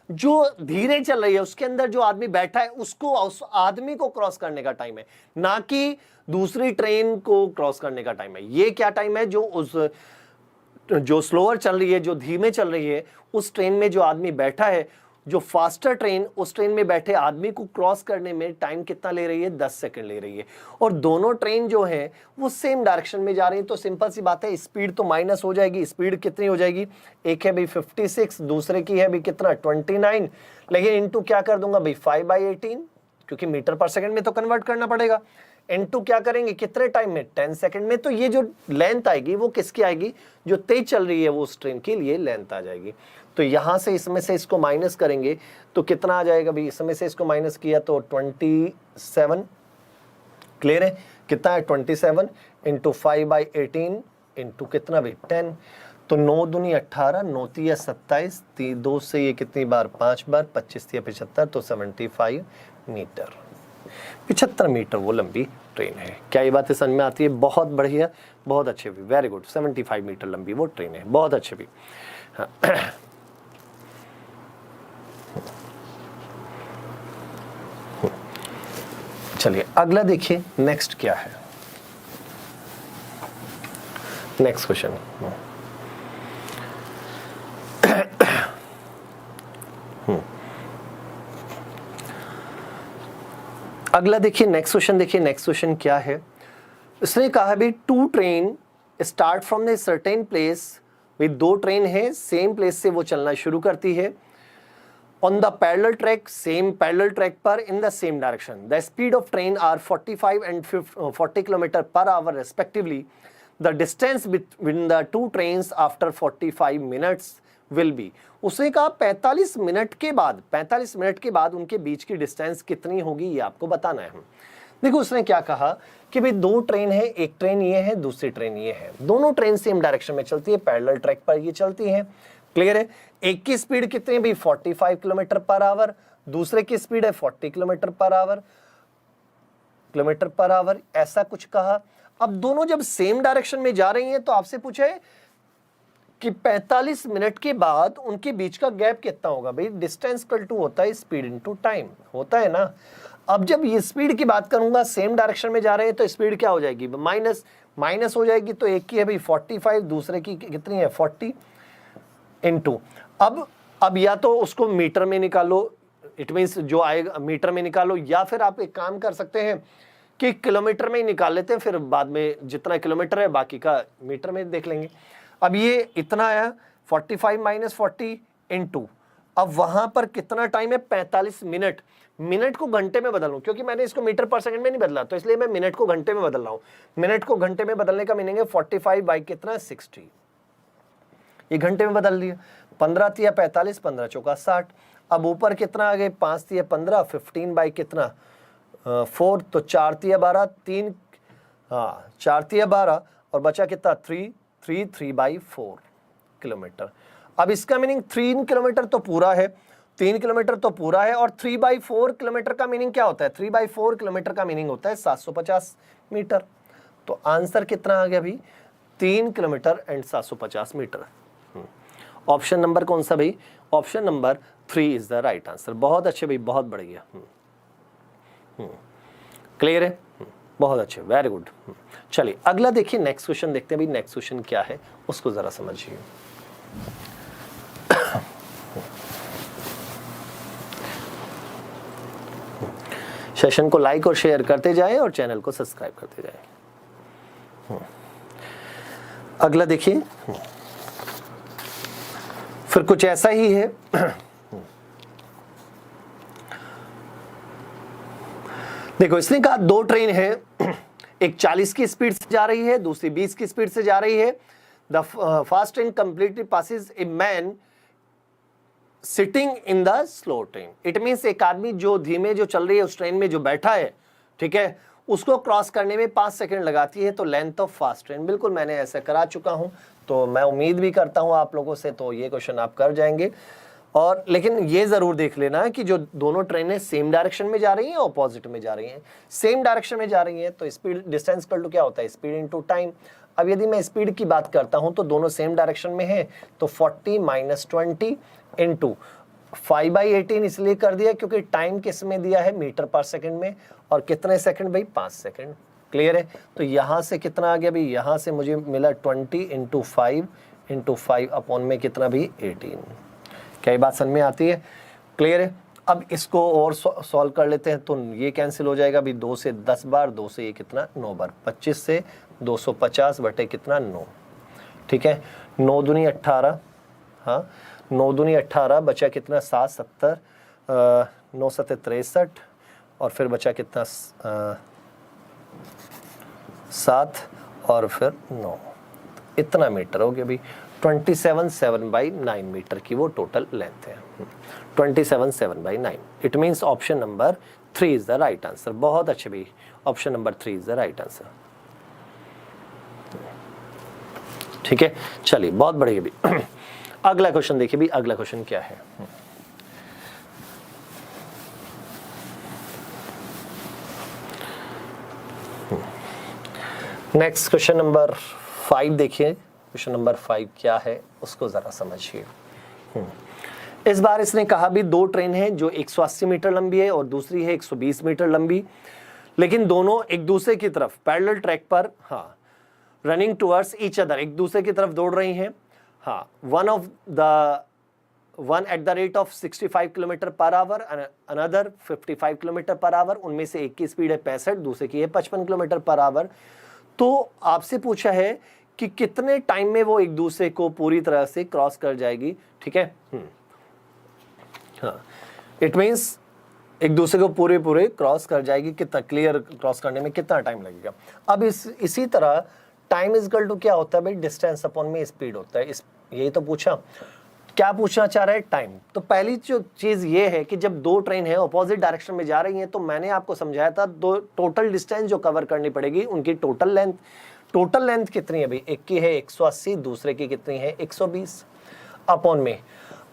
Speaker 1: जो धीरे चल रही है उसके अंदर जो आदमी बैठा है उसको, उस आदमी को क्रॉस करने का टाइम है, ना कि दूसरी ट्रेन को क्रॉस करने का टाइम है। ये क्या टाइम है, जो स्लोअर चल रही है, जो धीमे चल रही है, उस ट्रेन में जो आदमी बैठा है, जो फास्टर ट्रेन उस ट्रेन में बैठे आदमी को क्रॉस करने में टाइम कितना ले रही है 10 सेकंड ले रही है। और दोनों ट्रेन जो है वो सेम डायरेक्शन में जा रही है, तो सिंपल सी बात है स्पीड तो माइनस हो जाएगी। स्पीड कितनी हो जाएगी, एक है भाई 56, दूसरे की है भाई कितना 29, लेकिन इनटू क्या कर दूंगा भाई 5/18, क्योंकि मीटर पर सेकंड में तो कन्वर्ट करना पड़ेगा। इनटू क्या करेंगे कितने टाइम में 10 सेकंड में, तो ये जो लेंथ आएगी वो किसकी आएगी, जो तेज चल रही है वो उस ट्रेन के लिए लेंथ आ जाएगी। तो यहां से इसमें से इसको माइनस करेंगे तो कितना आ जाएगा भाई, इसमें से इसको माइनस किया तो 27, क्लियर है, कितना है 27 इंटू 5/18 इंटू कितना भाई 10, तो 9 दूनी 18, 9 तिया 27, 2 से ये कितनी बार 5 बार, 25 तिया 75, तो 75 मीटर, 75 मीटर वो लंबी ट्रेन है। क्या ये बातें समझ में आती है? बहुत बढ़िया, बहुत अच्छे भी, वेरी गुड, 75 मीटर लंबी वो ट्रेन है, बहुत अच्छे भी। हाँ। चलिए अगला देखिए, नेक्स्ट क्या है, नेक्स्ट क्वेश्चन। अगला देखिए, नेक्स्ट क्वेश्चन देखिए, नेक्स्ट क्वेश्चन क्या है। इसने कहा भी two train start from the certain place, भाई दो ट्रेन है सेम प्लेस से वो चलना शुरू करती है, on the parallel track, same parallel track पर in the same direction. The speed of train are 45 and 40 km per hour respectively. The distance between the two trains after 45 minutes will be. उसने कहा 45 minute के बाद उनके बीच की distance कितनी होगी ये आपको बताना है। देखो उसने क्या कहा कि भाई दो ट्रेन है, एक ट्रेन ये है, दूसरी ट्रेन ये है, दोनों ट्रेन सेम डायरेक्शन में चलती है, पैरेलल ट्रैक पर ये चलती है, क्लियर है। एक की स्पीड कितनी है भाई 45 किलोमीटर पर आवर, दूसरे की स्पीड है 40 किलोमीटर पर आवर, ऐसा कुछ कहा। अब दोनों जब सेम डायरेक्शन में जा रही हैं तो आपसे पूछा है कि 45 मिनट के बाद उनके बीच का गैप कितना होगा, भाई डिस्टेंस इक्वल टू होता है स्पीड इनटू टाइम, होता है ना। अब जब ये स्पीड की बात करूंगा, सेम डायरेक्शन में जा रहे हैं तो स्पीड क्या हो जाएगी, माइनस हो जाएगी, तो एक की है भाई 45, दूसरे की कितनी है 40 इनटू, अब या तो उसको मीटर में निकालो, इट मींस जो आएगा मीटर में निकालो, या फिर आप एक काम कर सकते हैं कि किलोमीटर में ही निकाल लेते हैं, फिर बाद में जितना किलोमीटर है बाकी का मीटर में देख लेंगे। अब ये इतना आया 45 माइनस 40 इनटू, अब वहां पर कितना टाइम है 45 मिनट, मिनट को घंटे में बदल लूं क्योंकि मैंने इसको मीटर पर सेकंड में नहीं बदला, तो इसलिए मैं मिनट को घंटे में बदल रहा हूं। मिनट को घंटे में बदलने का मीनिंग है 45 बाई कितना 60, ये घंटे में बदल दिया। 15 तिया 45, 15 चौका 60, अब ऊपर कितना आ गए 5 तिया 15, 15 बाई कितना 4, तो 4 तिया 12, 3 4 तिया 12 और बचा कितना 3 बाई 4 किलोमीटर। अब इसका मीनिंग 3 किलोमीटर तो पूरा है, 3 किलोमीटर तो पूरा है, और 3/4 किलोमीटर का मीनिंग क्या होता है, 3/4 किलोमीटर का मीनिंग होता है 750 मीटर। तो आंसर कितना आ गया भाई 3 kilometre and 750 metre. Option number कौन सा भाई, option number 3 is the right answer. बहुत अच्छे भाई, बहुत बढ़िया, क्लियर है, बहुत अच्छे, वेरी गुड। चलिए अगला देखिए, नेक्स्ट क्वेश्चन देखते हैं भाई, नेक्स्ट क्वेश्चन क्या है उसको जरा समझिए। सेशन को लाइक और शेयर करते जाएं और चैनल को सब्सक्राइब करते जाएं। अगला देखिए, फिर कुछ ऐसा ही है। देखो इसने कहा दो ट्रेन है, एक 40 की स्पीड से जा रही है, दूसरी 20 की स्पीड से जा रही है। The fast train completely passes a man sitting in the slow train. It means एक आदमी जो धीमे जो चल रही है उस ट्रेन में जो बैठा है, ठीक है, उसको क्रॉस करने में 5 सेकंड लगाती है, तो लेंथ ऑफ फास्ट ट्रेन। बिल्कुल मैंने ऐसा करा चुका हूं, तो मैं उम्मीद भी करता हूं आप लोगों से, तो ये क्वेश्चन आप कर जाएंगे। और लेकिन ये जरूर देख लेना कि जो दोनों ट्रेनें सेम डायरेक्शन में जा रही हैं, ऑपोजिट में जा रही हैं। सेम डायरेक्शन में जा रही हैं तो स्पीड डिस्टेंस इक्वल टू क्या होता है, स्पीड इनटू टाइम। अब यदि मैं स्पीड की बात करता हूं तो दोनों सेम डायरेक्शन में है, तो 40 माइनस 20 इंटू 5/18 इसलिए कर दिया क्योंकि टाइम किस में दिया है, मीटर पर सेकंड में, और कितने सेकंड भाई 5 सेकंड, क्लियर है। तो यहां से कितना आ गया भाई, यहां से मुझे मिला 20 इंटू 5 अपॉन में कितना भी 18। क्या ये बात समझ में आती है, क्लियर है। अब इसको और सॉल्व कर लेते हैं, तो ये कैंसिल हो जाएगा भी, 2 से 10 बार, 2 से ये कितना 9 बार, 25 से 250 बटे कितना 9, ठीक है। 9 दूनी 18, हाँ 9 दूनी 18, बचा कितना 7 70, 9 7 63, और फिर बचा कितना 7 और फिर 9, इतना मीटर हो गया भाई। 27/7 मीटर की वो टोटल लेंथ है। 27/7 it means option number 3 is the right answer. बहुत अच्छे भाई, option number 3 is the right answer. ठीक है, चलिए बहुत बढ़िया भी। अगला क्वेश्चन देखिए भी, अगला क्वेश्चन क्या है। नेक्स्ट क्वेश्चन नंबर 5 देखिए। क्वेश्चन नंबर 5 क्या है उसको जरा समझिए। इस बार इसने कहा भी दो ट्रेन है जो 180 मीटर लंबी है और दूसरी है 120 मीटर लंबी, लेकिन दोनों एक दूसरे की तरफ पैरेलल ट्रैक पर रनिंग टुवर्ड्स ईच अदर, एक दूसरे की तरफ दौड़ रही हैं। One at the rate of 65 kilometre per our, another 55 kilometre per our. उनमें से एक की स्पीड है 65, दूसरे की है 55 किलोमीटर पर आवर। तो आपसे पूछा है कि कितने टाइम में वो एक दूसरे को पूरी तरह से क्रॉस कर जाएगी। ठीक है, इट मीन्स एक दूसरे को पूरे क्रॉस कर जाएगी। कितना क्लियर क्रॉस करने में कितना टाइम लगेगा। अब इसी तरह टाइम इज इक्वल टू क्या होता है भाई, डिस्टेंस अपॉन में स्पीड होता है। यही तो पूछा, क्या पूछना चाह रहा है, टाइम। तो पहली जो चीज ये है कि जब दो ट्रेन है ऑपोजिट डायरेक्शन में जा रही हैं, तो मैंने आपको समझाया था दो टोटल डिस्टेंस जो कवर करनी पड़ेगी उनकी टोटल लेंथ कितनी है भाई, एक की है 180, दूसरे की कितनी है 120 अपॉन में।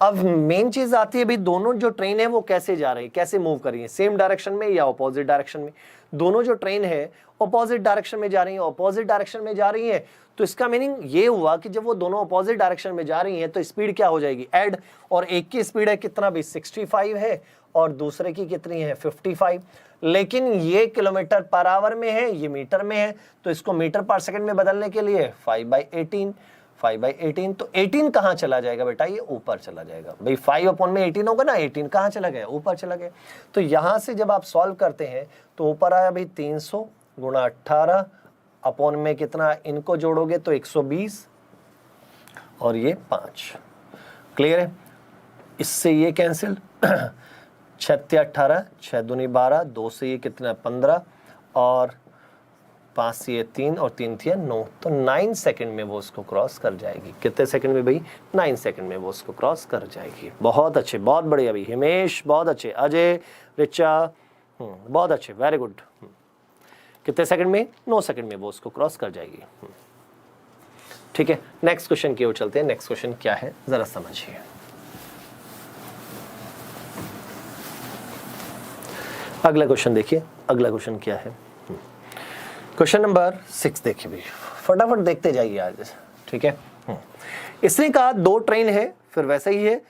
Speaker 1: अब मेन चीज आती है भाई, दोनों जो ट्रेन है वो कैसे जा रही है, कैसे मूव कर रही है, सेम डायरेक्शन में या ऑपोजिट डायरेक्शन में। दोनों जो ट्रेन है ऑपोजिट डायरेक्शन में जा रही है, ऑपोजिट डायरेक्शन में जा रही है, तो इसका मीनिंग ये हुआ कि जब वो दोनों ऑपोजिट डायरेक्शन में जा रही हैं तो स्पीड क्या हो जाएगी, ऐड। और एक की स्पीड है कितना भी 65 है और दूसरे की कितनी है 55, लेकिन ये किलोमीटर पर आवर में है, ये मीटर में है, तो इसको मीटर पर सेकंड में बदलने के लिए 5/18। तो 18 कहाँ चला जाएगा बेटा, ये ऊपर चला जाएगा भाई। 5 अपॉन में 18 होगा ना, 18 कहाँ चला गया, ऊपर चला गया। तो यहां से जब आप सॉल्व करते हैं तो ऊपर आया भाई 300 गुणा 18 अपॉन में कितना, इनको जोड़ोगे तो 120 और ये 5। क्लियर है, इससे ये कैंसिल 6 18, 6 दूनी 12, 2 से ये कितना 15 और 5 से ये 3 और 3 थी 9, तो 9 सेकंड में वो उसको क्रॉस कर जाएगी। कितने सेकंड में भाई, 9 सेकंड में वो उसको क्रॉस कर जाएगी। बहुत अच्छे, बहुत बढ़िया भाई हिमेश, बहुत अच्छे, अजय, रिचा, बहुत अच्छे, वेरी गुड। कितने सेकंड में, 9 सेकंड में वो उसको क्रॉस कर जाएगी। ठीक है, नेक्स्ट क्वेश्चन की ओर चलते हैं। नेक्स्ट क्वेश्चन क्या है जरा समझिए। अगला क्वेश्चन देखिए, अगला क्वेश्चन क्या है। क्वेश्चन नंबर 6 देखिए भाई, फटाफट देखते जाइए आज। ठीक है, इसने कहा दो ट्रेन है, फिर वैसा ही है,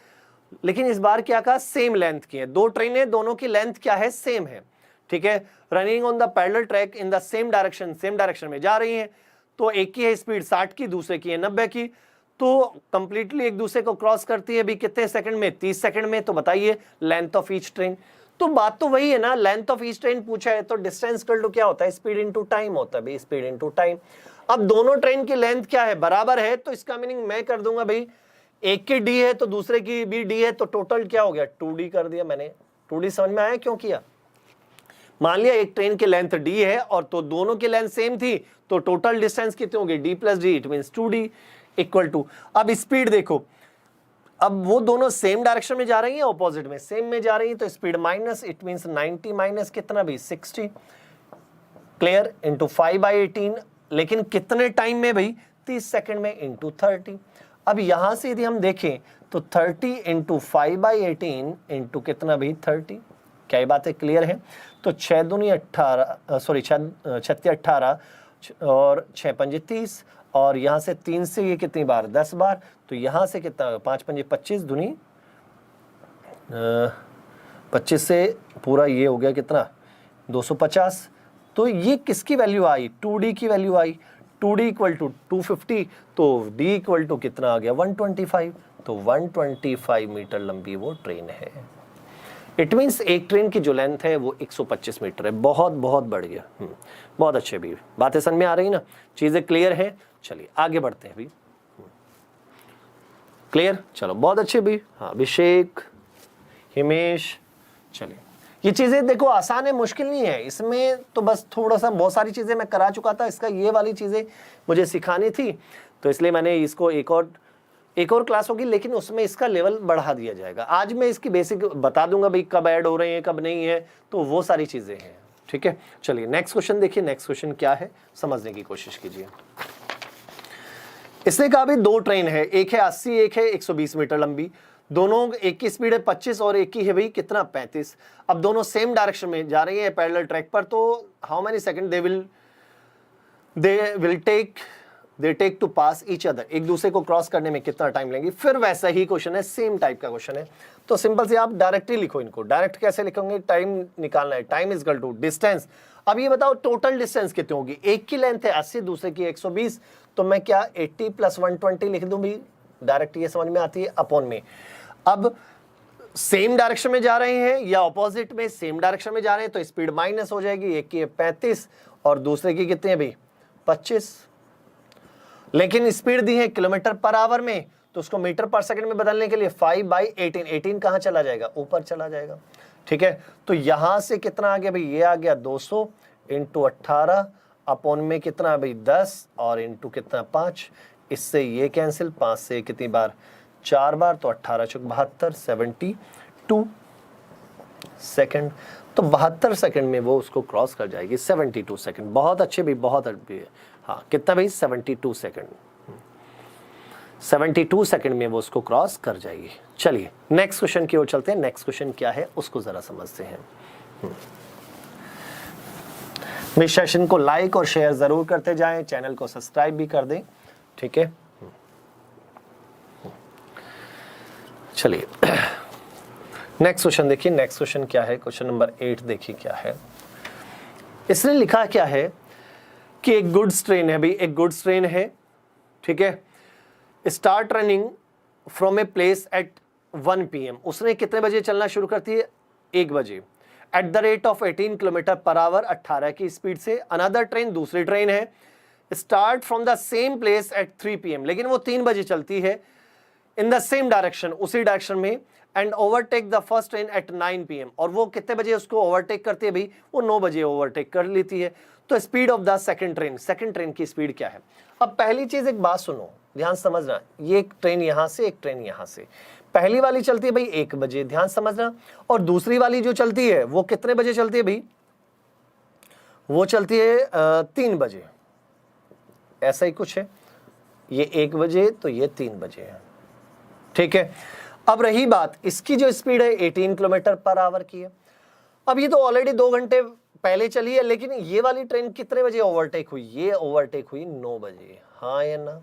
Speaker 1: लेकिन इस बार क्या कहा, सेम लेंथ की है। दो ट्रेनें, दोनों की लेंथ क्या है, सेम है। ठीक है, running on the parallel track in the same direction में जा रही हैं। तो एक की है स्पीड 60 की, दूसरे की है 90 की, तो कंप्लीटली एक दूसरे को क्रॉस करती है भी कितने सेकंड में, 30 सेकंड में। तो बताइए लेंथ ऑफ ईच ट्रेन। तो बात तो वही है ना, लेंथ ऑफ ईच ट्रेन पूछा है तो डिस्टेंस इक्वल टू क्या होता है, स्पीड इनटू टाइम होता है भाई, स्पीड इनटू टाइम। अब दोनों ट्रेन की लेंथ क्या है, बराबर है, तो इसका मीनिंग मैं कर दूंगा भाई, एक की डी है तो दूसरे की भी डी है, तो टोटल क्या हो गया 2D कर दिया मैंने। 2D समझ में आया क्यों किया। मान लिया एक ट्रेन की लेंथ d है और तो दोनों की लेंथ सेम थी, तो टोटल डिस्टेंस कितनी होगी, d plus D, it means 2D equal to. अब स्पीड देखो, अब वो दोनों सेम डायरेक्शन में जा रही हैं, ऑपोजिट में सेम में जा रही हैं, तो speed minus, it means 90 minus कितना भी 60, क्लियर, इंटू 5/18, लेकिन कितने टाइम में भाई, 30 सेकंड में, इंटू 30। अब यहां से यदि हम देखें तो 30 इंटू 5/18 इंटू कितना भी 30। क्या ये बातें क्लियर है। तो 6 दूनी 18, सॉरी 6 18 और 6 पंजे 30, और यहाँ से 3 से ये कितनी बार 10 बार, तो यहाँ से कितना 5 पंजे 25 दूनी 25 से पूरा ये हो गया कितना 250। तो ये किसकी वैल्यू आई, 2D की value I. 2D equal to 250, तो D इक्वल टू कितना आ गया 125। तो 125 मीटर लंबी वो ट्रेन है। इट मीन्स एक ट्रेन की जो लेंथ है वो 125 मीटर है। बहुत बहुत बढ़िया, बहुत अच्छे भी, बातें समझ में आ रही ना, चीजें क्लियर है। चलिए आगे बढ़ते हैं भी, क्लियर, चलो बहुत अच्छे भी। हाँ अभिषेक, हिमेश, चलिए ये चीजें देखो आसान है, मुश्किल नहीं है इसमें, तो बस थोड़ा सा, बहुत सारी चीजें मैं करा चुका था, इसका ये वाली चीजें मुझे सिखानी थी, तो इसलिए मैंने इसको एक और क्लास होगी, लेकिन उसमें इसका लेवल बढ़ा दिया जाएगा। आज मैं इसकी बेसिक बता दूंगा भाई कब ऐड हो रहे हैं कब नहीं है, तो वो सारी चीजें हैं। ठीक है, चलिए नेक्स्ट क्वेश्चन देखिए। नेक्स्ट क्वेश्चन क्या है समझने की कोशिश कीजिए। इसने कहा भी दो ट्रेन है, एक है 80, एक है 120 मीटर लंबी, दोनों एक की स्पीड है 25 और एक की है भाई कितना 35। अब दोनों सेम डायरेक्शन में जा रही है पैरेलल ट्रैक पर, तो how many second they will take to pass each other, एक दूसरे को क्रॉस करने में कितना टाइम लेंगे। फिर वैसा ही क्वेश्चन है, सेम टाइप का क्वेश्चन है, तो सिंपल से आप डायरेक्टली लिखो इनको। डायरेक्ट कैसे लिखोगे, टाइम निकालना है, time is equal to distance. अब ये बताओ टोटल डिस्टेंस कितनी होगी, एक की लेंथ है 80, दूसरे की 120, तो मैं क्या 80 + 120 लिख दूं भी, डायरेक्ट ये समझ में आती है, अपॉन में। अब सेम डायरेक्शन में जा रहे हैं या ऑपोजिट में सेम डायरेक्शन में जा रहे हैं, तो स्पीड माइनस हो जाएगी, एक की है 35 और दूसरे की कितनी है भाई 25, लेकिन स्पीड दी है किलोमीटर पर आवर में, तो उसको मीटर पर सेकंड में बदलने के लिए 5/18, 18 कहां चला जाएगा, ऊपर चला जाएगा। ठीक है, तो यहां से कितना आ गया भाई, ये आ गया 200 × 18 अपॉन में कितना भाई 10 और इंटू कितना 5, इससे ये कैंसिल, 5 से कितनी बार 4 बार, तो 18 × 72 72 सेकंड, तो 72 सेकंड में वो उसको क्रॉस कर जाएगी। 72 सेकंड, बहुत अच्छे भी, बहुत अच्छे। हाँ कितना भाई 72 सेकंड, 72 सेकंड में वो उसको क्रॉस कर जाएगी। चलिए नेक्स्ट क्वेश्चन की ओर चलते हैं। नेक्स्ट क्वेश्चन क्या है उसको जरा समझते हैं। मेरे सेशन को लाइक और शेयर जरूर करते जाएं, चैनल को सब्सक्राइब भी कर दें। ठीक है, चलिए नेक्स्ट क्वेश्चन देखिए। नेक्स्ट क्वेश्चन क्या है, क्वेश्चन नंबर 8 देखिए क्या है। इसने लिखा क्या है कि एक गुड्स ट्रेन है भाई, एक गुड्स ट्रेन है, ठीक है, start running from a place at 1 PM। उसने कितने बजे चलना शुरू करती है, 1 बजे, at the rate of 18 kilometre per our, 18 की स्पीड से। अनदर ट्रेन, दूसरी ट्रेन है, start from the same place at 3 PM, लेकिन वो 3 बजे चलती है, इन द सेम डायरेक्शन, उसी डायरेक्शन में, and overtake the first train eight 9 PM। और वो कितने बजे उसको ओवरटेक करती है भाई, वो 9 बजे ओवरटेक कर लेती है। तो speed of the second train, second train की स्पीड क्या है। अब पहली चीज एक बात सुनो, ध्यान समझना, ये एक ट्रेन यहां से, एक ट्रेन यहां से, पहली वाली चलती है भाई 1 बजे, ध्यान समझना, और दूसरी वाली जो चलती है वो कितने बजे चलती है भाई, वो चलती है 3 बजे, ऐसा ही कुछ है, ये 1 बजे तो ये 3 बजे है। ठीक है, अब रही बात इसकी जो स्पीड है 18 किलोमीटर पर आवर की है। अब ये तो ऑलरेडी 2 घंटे पहले चली है, लेकिन ये वाली ट्रेन कितने बजे ओवरटेक हुई, ये ओवरटेक हुई 9 बजे, हाँ या ना।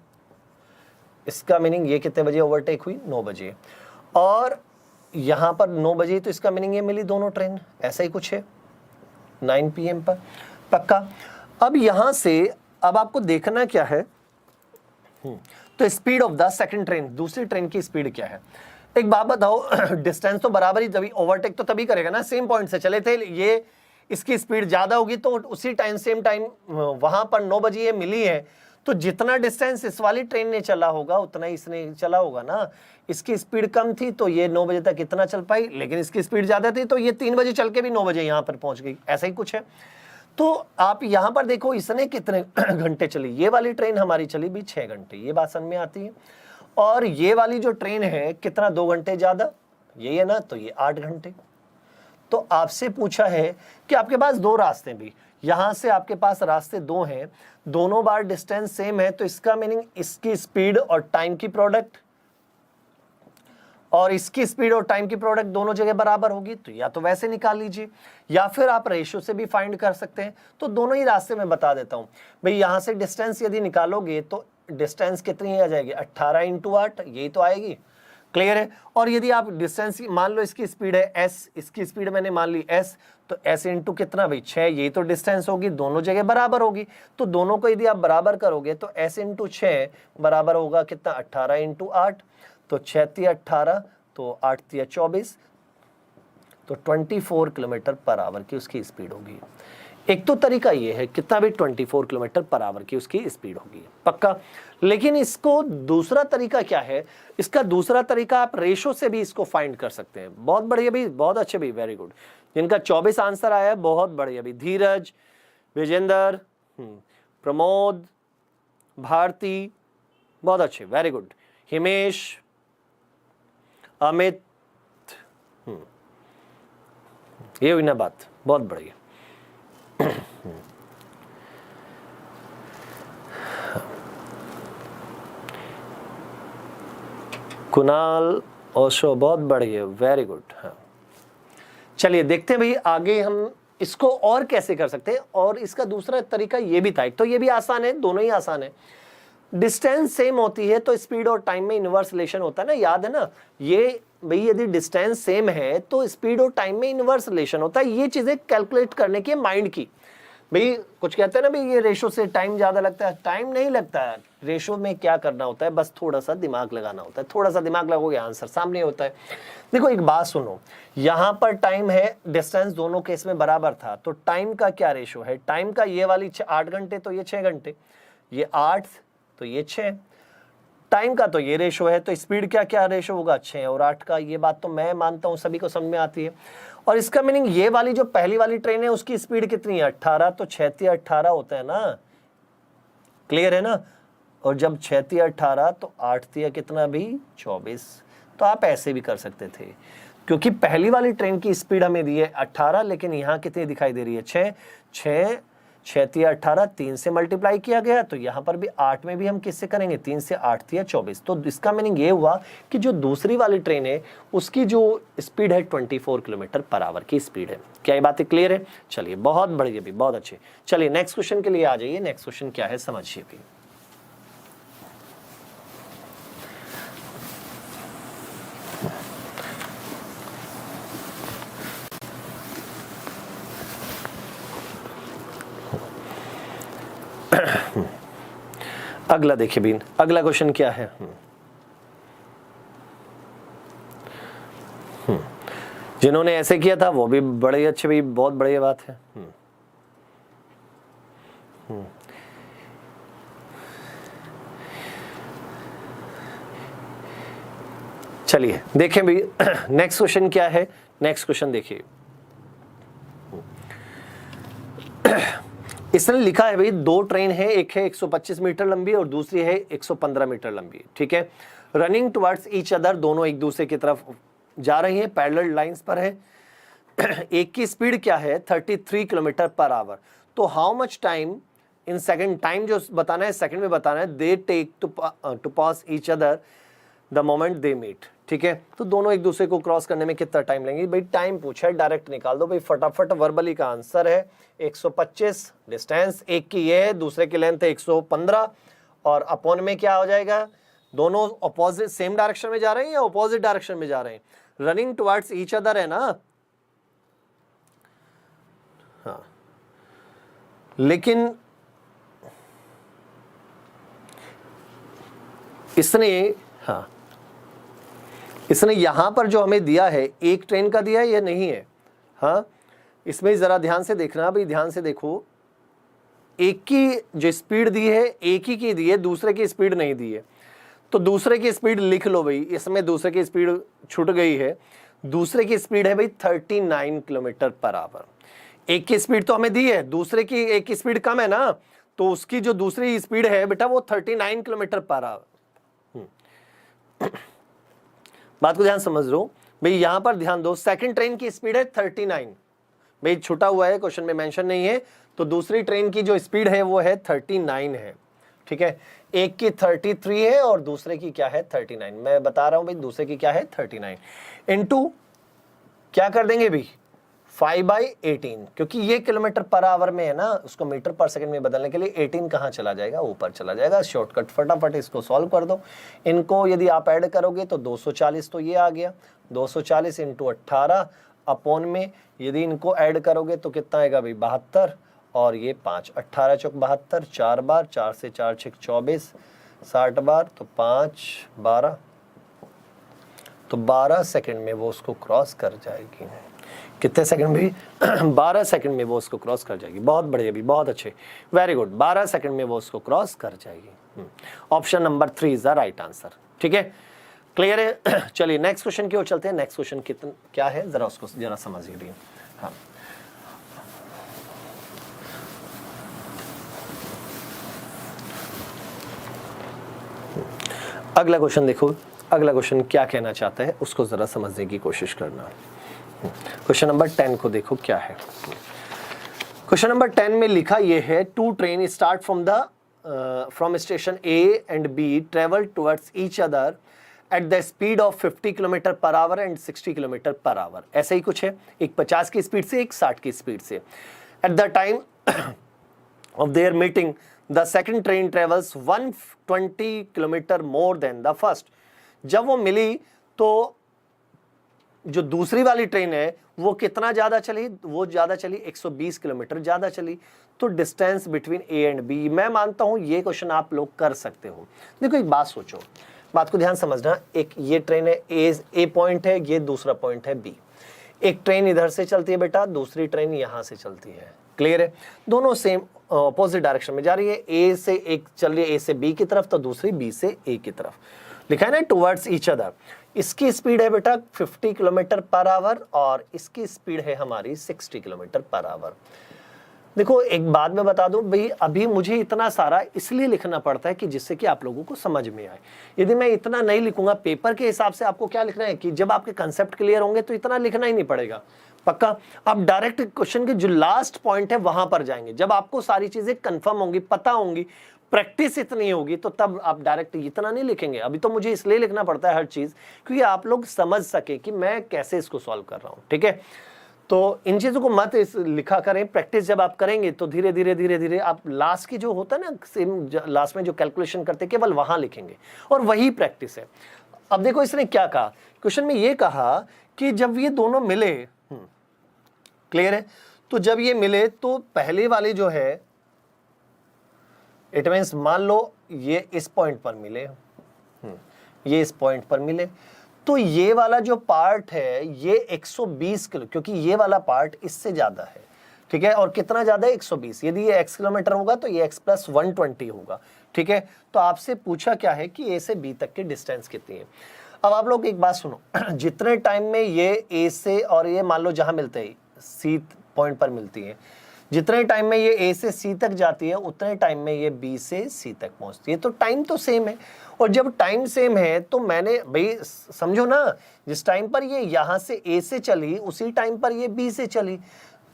Speaker 1: इसका मीनिंग ये कितने बजे ओवरटेक हुई, 9 बजे, और यहां पर 9 बजे, तो इसका मीनिंग ये मिली दोनों ट्रेन, ऐसा ही कुछ है 9 PM पर, पक्का। अब यहां से अब आपको देखना क्या है, तो speed of the second train, दूसरी ट्रेन की स्पीड क्या है। एक बात बताओ, डिस्टेंस तो बराबर ही, तभी ओवरटेक तो तभी करेगा ना, सेम पॉइंट से चले थे, ये इसकी स्पीड ज्यादा होगी तो उसी टाइम सेम टाइम वहां पर 9 बजे ये मिली है, तो जितना डिस्टेंस इस वाली ट्रेन ने चला होगा उतना ही इसने चला होगा ना। इसकी स्पीड कम थी तो ये 9 बजे तक इतना चल पाई, लेकिन इसकी स्पीड ज्यादा थी तो ये 3 बजे चल के भी 9 बजे यहां पर पहुंच गई, ऐसा ही कुछ है। तो आप यहां पर देखो इसने कितने घंटे चली, ये वाली ट्रेन हमारी चली भी 6 घंटे, ये बात समझ में आती है। और ये वाली जो ट्रेन है कितना, 2 घंटे ज्यादा, ये है ना, तो ये 8 घंटे। तो आपसे पूछा है कि आपके पास 2 रास्ते भी, यहां से आपके पास रास्ते 2 हैं, दोनों बार डिस्टेंस सेम है, तो इसका मीनिंग इसकी स्पीड और टाइम की प्रोडक्ट और इसकी स्पीड और टाइम की प्रोडक्ट दोनों जगह बराबर होगी, तो या तो वैसे निकाल लीजिए या फिर आप रेशियो से भी फाइंड कर सकते हैं। तो दोनों ही रास्ते में बता देता हूं भाई। यहां से डिस्टेंस यदि निकालोगे तो डिस्टेंस कितनी आ जाएगी, 18 × 8, यही तो आएगी, क्लियर है। और यदि आप डिस्टेंस मान लो, इसकी स्पीड है s, इसकी स्पीड मैंने मान ली s, तो s इंटू कितना भाई 6, यही तो डिस्टेंस होगी, दोनों जगह बराबर होगी। तो दोनों को यदि आप बराबर करोगे तो s इंटू 6 बराबर होगा कितना, 18 × 8, तो 6 × 18, तो 8 × 24, तो 24 किलोमीटर पर आवर की उसकी स्पीड होगी। एक तो तरीका ये है कितना भी 24 किलोमीटर पर आवर की उसकी स्पीड होगी, पक्का। लेकिन इसको दूसरा तरीका क्या है, इसका दूसरा तरीका आप रेशो से भी इसको फाइंड कर सकते हैं। बहुत बढ़िया भी, बहुत अच्छे भी, वेरी गुड। जिनका 24 आंसर आया है बहुत बढ़िया भी, धीरज, विजेंद्र, प्रमोद, भारती, बहुत अच्छे, वेरी गुड, हिमेश, अमित, ये हुई ना बात, बहुत बढ़िया। कुणाल, ओशो, बहुत बढ़िया, वेरी गुड। हाँ, चलिए देखते हैं भाई आगे हम इसको और कैसे कर सकते हैं। और इसका दूसरा तरीका ये भी था, एक तो ये भी आसान है, दोनों ही आसान है। डिस्टेंस सेम होती है तो स्पीड और टाइम में इनवर्स रिलेशन होता है ना, याद है ना ये भाई, यदि डिस्टेंस सेम है तो स्पीड और टाइम में इनवर्स रिलेशन होता है। ये चीजें कैलकुलेट करने की माइंड की। भाई कुछ कहते हैं ना भाई ये रेशो से टाइम ज्यादा लगता है, टाइम नहीं लगता है। रेशो में क्या करना होता है, बस थोड़ा सा दिमाग लगाना होता है, थोड़ा सा दिमाग लगोगे आंसर सामने होता है। देखो एक बात सुनो, यहां पर टाइम है, डिस्टेंस दोनों केस में बराबर था, तो टाइम का क्या रेशो है, टाइम का ये वाली 8 घंटे तो ये 6 घंटे, ये 8 तो ये 6, टाइम का तो ये रेशो है, तो स्पीड क्या क्या रेशो होगा, 6 और 8 का। ये बात तो मैं मानता हूं सभी को समझ में आती है। और इसका मीनिंग ये वाली जो पहली वाली ट्रेन है उसकी स्पीड कितनी है, 18, तो 6 18 होता है ना, क्लियर है ना। और जब 6 18 तो 8 कितना भी 24। तो आप ऐसे भी कर सकते थे, क्योंकि पहली वाली ट्रेन की स्पीड हमें दी है 18, लेकिन यहाँ कितनी दिखाई दे रही है, 6 6 6 18, 3 से मल्टीप्लाई किया गया, तो यहाँ पर भी 8 में भी हम किससे करेंगे, 3 से 8 24। तो इसका मीनिंग ये हुआ कि जो दूसरी वाली ट्रेन है उसकी जो स्पीड है 24 किलोमीटर पर आवर की स्पीड है। क्या ये बातें क्लियर है? चलिए बहुत बढ़िया भी, बहुत अच्छे। चलिए नेक्स्ट क्वेश्चन के लिए आ जाइए। नेक्स्ट क्वेश्चन क्या है समझिए भी। अगला देखिए बीन, अगला क्वेश्चन क्या है। जिन्होंने ऐसे किया था वो भी बड़े अच्छे भी, बहुत बढ़िया बात है। चलिए देखें भी नेक्स्ट क्वेश्चन क्या है। नेक्स्ट क्वेश्चन देखिए, इसने लिखा है भाई दो ट्रेन है, एक है 125 मीटर लंबी और दूसरी है 115 मीटर लंबी, ठीक है। रनिंग टुवर्ड्स ईच अदर, दोनों एक दूसरे की तरफ जा रही हैं, पैरेलल लाइंस पर है। एक की स्पीड क्या है 33 किलोमीटर पर आवर। तो how much time in second, time जो बताना है सेकंड में बताना है, they take to pass each other the moment they meet, ठीक है। तो दोनों एक दूसरे को क्रॉस करने में कितना टाइम लेंगे भाई, टाइम पूछा है डायरेक्ट निकाल दो भाई फटाफट। वर्बली का आंसर है 125, डिस्टेंस एक की ये है, दूसरे की लेंथ है 115, और अपॉन में क्या हो जाएगा, दोनों अपोजिट सेम डायरेक्शन में जा रहे हैं या अपोजिट डायरेक्शन में जा रहे हैं, रनिंग टुवर्ड्स ईच अदर है ना। हाँ लेकिन इसने, हाँ इसने यहां पर जो हमें दिया है एक ट्रेन का दिया है या नहीं है, हाँ इसमें जरा ध्यान से देखना भाई, ध्यान से देखो। एक की जो स्पीड दी है एक ही की दी है, दूसरे की स्पीड नहीं दी है, तो दूसरे की स्पीड लिख लो भाई, इसमें दूसरे की स्पीड छूट गई है। दूसरे की स्पीड है भाई 39 किलोमीटर पर आवर। एक की स्पीड तो हमें दी है, दूसरे की एक की स्पीड कम है ना, तो उसकी जो दूसरी स्पीड है बेटा वो 39 किलोमीटर पर आवर। बात को ध्यान समझ लो भाई, यहां पर ध्यान दो, सेकंड ट्रेन की स्पीड है 39, भाई छुटा हुआ है क्वेश्चन में मेंशन नहीं है, तो दूसरी ट्रेन की जो स्पीड है वो है 39 है, ठीक है। एक की 33 है और दूसरे की क्या है 39, मैं बता रहा हूं भाई दूसरे की क्या है 39, इनटू क्या कर देंगे भाई 5/18, क्योंकि ये किलोमीटर पर आवर में है ना, उसको मीटर पर सेकंड में बदलने के लिए 18 कहाँ चला जाएगा, ऊपर चला जाएगा। शॉर्टकट फटाफट इसको सॉल्व कर दो। इनको यदि आप ऐड करोगे तो 240, तो ये आ गया 240 × 18 अपॉन में, यदि इनको ऐड करोगे तो कितना आएगा भाई 72, और ये 5, 18 चौक 72, 4 बार, 4 से 4 6 24, 60 बार, तो 5 12, तो 12 सेकंड में वो उसको क्रॉस कर जाएगी। कितने सेकंड में भी 12 सेकंड में वो उसको क्रॉस कर जाएगी। बहुत बढ़िया भी, बहुत अच्छे, वेरी गुड, 12 सेकंड में वो उसको क्रॉस कर जाएगी। Option number 3 is the right answer. ठीक है, क्लियर है। चलिए नेक्स्ट क्वेश्चन की ओर चलते हैं। नेक्स्ट क्वेश्चन कितना क्या है जरा उसको जरा समझ लीजिए। हाँ, अगला क्वेश्चन देखो, अगला क्वेश्चन क्या कहना चाहता है उसको जरा समझने की कोशिश करना। क्वेश्चन नंबर 10 को देखो क्या है। क्वेश्चन नंबर 10 में लिखा ये है, two train start from station A and B travel towards each other at the speed of 50 kilometre per hour and 60 kilometre per hour. ऐसा ही कुछ है, एक 50 की स्पीड से, एक 60 की स्पीड से। At the time of their meeting the second train travels 120 kilometre more than the first. जब वो मिली तो जो दूसरी वाली ट्रेन है वो कितना ज्यादा चली, वो ज्यादा चली 120 किलोमीटर ज्यादा चली। तो distance between A and B, मैं मानता हूं ये क्वेश्चन आप लोग कर सकते हो। देखो एक बात सोचो, बात को ध्यान समझना, एक ये ट्रेन है, ए पॉइंट है, ये दूसरा पॉइंट है बी। एक ट्रेन इधर से चलती है बेटा, दूसरी ट्रेन यहां से चलती है। क्लियर है, दोनों सेम अपोजिट डायरेक्शन में जा रही है। ए से एक चल रही है ए से बी की तरफ, तो दूसरी बी से ए की तरफ। लिखा है ना टुवर्ड्स ईच अदर। इसकी स्पीड है बेटा 50 किलोमीटर पर आवर और इसकी स्पीड है हमारी 60 किलोमीटर पर आवर। देखो एक बात मैं बता दूं भाई, अभी मुझे इतना सारा इसलिए लिखना पड़ता है कि जिससे कि आप लोगों को समझ में आए। यदि मैं इतना नहीं लिखूंगा पेपर के हिसाब से, आपको क्या लिखना है कि जब आपके कंसेप्ट क्लियर होंगे तो इतना लिखना ही नहीं पड़ेगा। पक्का आप डायरेक्ट क्वेश्चन के जो लास्ट पॉइंट है वहां पर जाएंगे। जब आपको सारी चीजें कंफर्म होंगी, पता होंगी, प्रैक्टिस इतनी होगी, तो तब आप डायरेक्ट इतना नहीं लिखेंगे। अभी तो मुझे इसलिए लिखना पड़ता है हर चीज, क्योंकि आप लोग समझ सके कि मैं कैसे इसको सॉल्व कर रहा हूं। ठीक है, तो इन चीजों को मत लिखा करें। प्रैक्टिस जब आप करेंगे तो धीरे धीरे धीरे धीरे आप लास्ट की जो होता है ना, सेम लास्ट में जो कैलकुलेशन करते केवल वहां लिखेंगे, और वही प्रैक्टिस है। अब देखो इसने क्या कहा, क्वेश्चन में ये कहा कि जब ये दोनों मिले, क्लियर है, तो जब ये मिले तो पहले वाले जो है, इट मीन्स मान लो ये इस पॉइंट पर मिले, ये इस पॉइंट पर मिले, तो ये वाला जो पार्ट है ये 120 किलो, क्योंकि ये वाला पार्ट इससे ज्यादा है। ठीक है, और कितना ज्यादा है 120। यदि ये x किलोमीटर होगा तो ये x + 120 होगा। ठीक है, तो आपसे पूछा क्या है कि a से b तक की डिस्टेंस कितनी है। अब आप लोग एक बात सुनो, जितने टाइम में ये a से, और ये मान लो जहां मिलते हैं c पॉइंट पर मिलती है, जितने टाइम में ये A से C तक जाती है उतने टाइम में ये B से C तक पहुंचती है। तो टाइम तो सेम है, और जब टाइम सेम है तो मैंने भाई समझो ना, जिस टाइम पर ये यहाँ से A से चली उसी टाइम पर ये B से चली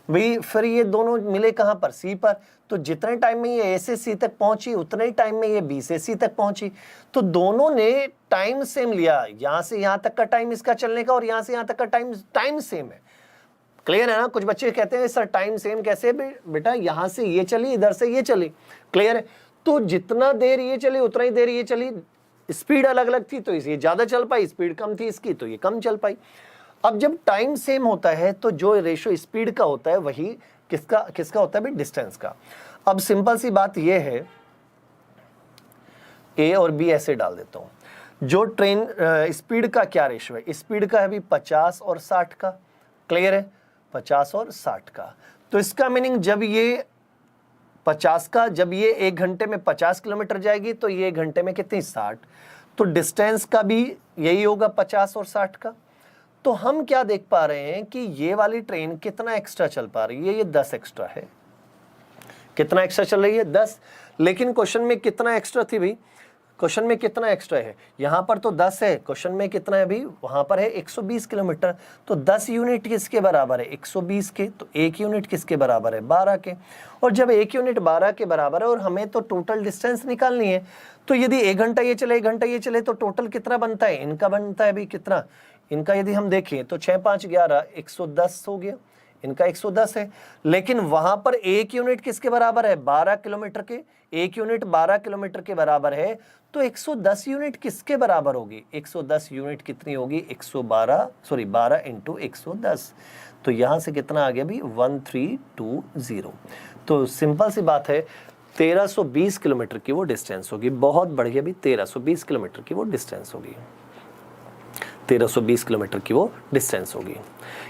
Speaker 1: भाई, फिर ये दोनों मिले कहाँ पर, C पर। तो जितने टाइम में ये A से C तक पहुंची उतने टाइम में ये B से C तक पहुंची। तो दोनों ने टाइम सेम लिया, यहाँ से यहाँ तक का टाइम इसका चलने का और यहाँ से यहाँ तक का टाइम सेम है। क्लियर है ना। कुछ बच्चे कहते हैं सर टाइम सेम कैसे, बेटा यहाँ से ये चली, इधर से ये चली। क्लियर है, तो जितना देर ये चली उतना ही देर ये चली, स्पीड अलग अलग थी तो ये ज्यादा चल पाई, स्पीड कम थी इसकी तो ये कम चल पाई। अब जब टाइम सेम होता है तो जो रेशो स्पीड का होता है वही किसका होता है भाई, डिस्टेंस का। अब सिंपल सी बात ये है, ए और बी ऐसे डाल देता हूं। जो ट्रेन स्पीड का क्या रेशो है, स्पीड का है अभी 50 और 60 का। क्लियर है, 50 और 60 का। तो इसका मीनिंग जब ये 50 का, जब ये 1 घंटे में 50 किलोमीटर जाएगी तो ये 1 घंटे में कितनी, 60। तो डिस्टेंस का भी यही होगा 50 और 60 का। तो हम क्या देख पा रहे हैं कि ये वाली ट्रेन कितना एक्स्ट्रा चल पा रही है, ये 10 एक्स्ट्रा है। कितना एक्स्ट्रा चल रही है, 10। लेकिन क्वेश्चन में कितना एक्स्ट्रा थी भाई, क्वेश्चन में कितना एक्स्ट्रा है, यहां पर तो 10 है, क्वेश्चन में कितना है अभी, वहां पर है 120 किलोमीटर। तो 10 यूनिट किसके बराबर है, 120 के। तो 1 यूनिट किसके बराबर है, 12 के। और जब 1 यूनिट 12 के बराबर है और हमें तो टोटल डिस्टेंस निकालनी है, तो यदि 1 घंटा ये चले 1 घंटा ये चले तो टोटल कितना बनता है, इनका बनता है अभी कितना, इनका यदि हम देखें तो 6 5 11 110 हो गया, इनका 110 है। लेकिन वहां पर 1 यूनिट किसके बराबर है, 12 किलोमीटर के। 1 यूनिट 12 किलोमीटर के बराबर है, तो 110 यूनिट किसके बराबर होगी, 110 यूनिट कितनी होगी, 12 इंटू 110। तो यहां से कितना आ गया भी, 1320। तो सिंपल सी बात है, 1320 किलोमीटर की वो डिस्टेंस होगी। बहुत बढ़िया भी, 1320 किलोमीटर की वो डिस्टेंस होगी। 1320 किलोमीटर की वो डिस्टेंस होगी।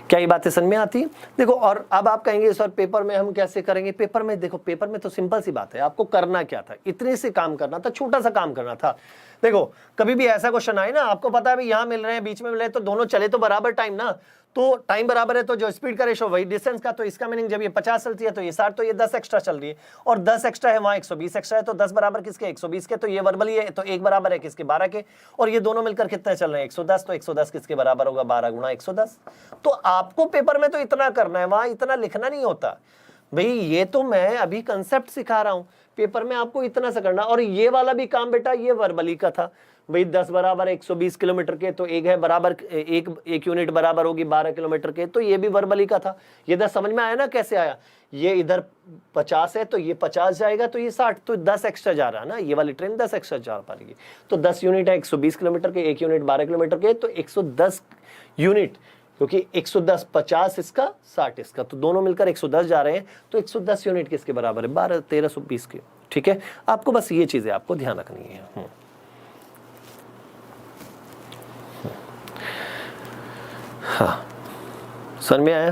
Speaker 1: क्या ये बातें समझ में आती है? देखो, और अब आप कहेंगे सर पेपर में हम कैसे करेंगे? पेपर में देखो, पेपर में तो सिंपल सी बात है, आपको करना क्या था, इतने से काम करना था, छोटा सा काम करना था। देखो, कभी भी ऐसा क्वेश्चन आए ना, आपको पता है यहाँ मिल रहे हैं, बीच में मिल रहे हैं, तो दोनों चले तो बराबर टाइम ना, तो टाइम बराबर है तो जो स्पीड का रेशो वही डिस्टेंस का, तो इसका मीनिंग जब ये 50 चलती है तो ये 60, तो ये 10 एक्स्ट्रा चल रही है, और 10 एक्स्ट्रा है वहां 120 एक्स्ट्रा है, तो 10 बराबर किसके? 120 के, तो ये वर्बली है, तो 1 बराबर है किसके? 12 के, और ये दोनों मिलकर कितने चल रहे हैं? 110, तो 110 किसके बराबर होगा? 12 गुणा 110। तो आपको पेपर में तो इतना करना है, वहां इतना लिखना नहीं होता भाई, ये तो मैं अभी कंसेप्ट सिखा रहा हूं, पेपर में आपको इतना सा करना। और ये वाला भी काम बेटा ये वर्बली का था भाई, 10 बराबर 120 किलोमीटर के, तो एक है बराबर एक यूनिट बराबर होगी 12 किलोमीटर के, तो ये भी वर्बली का था। ये 10 समझ में आया ना कैसे आया? ये इधर 50 है तो ये 50 जाएगा, तो ये 60, तो 10 एक्स्ट्रा जा रहा है ना, ये वाली ट्रेन 10 एक्स्ट्रा जा पाएगी। तो 10 यूनिट है 120 किलोमीटर के, एक यूनिट 12 किलोमीटर के, तो 110 यूनिट, क्योंकि 110 50 इसका 60 इसका, तो दोनों मिलकर 110 जा रहे हैं, तो 110 यूनिट किसके बराबर है? 1320 के। ठीक है, आपको बस ये चीजें आपको ध्यान रखनी है। हाँ, समझ में आया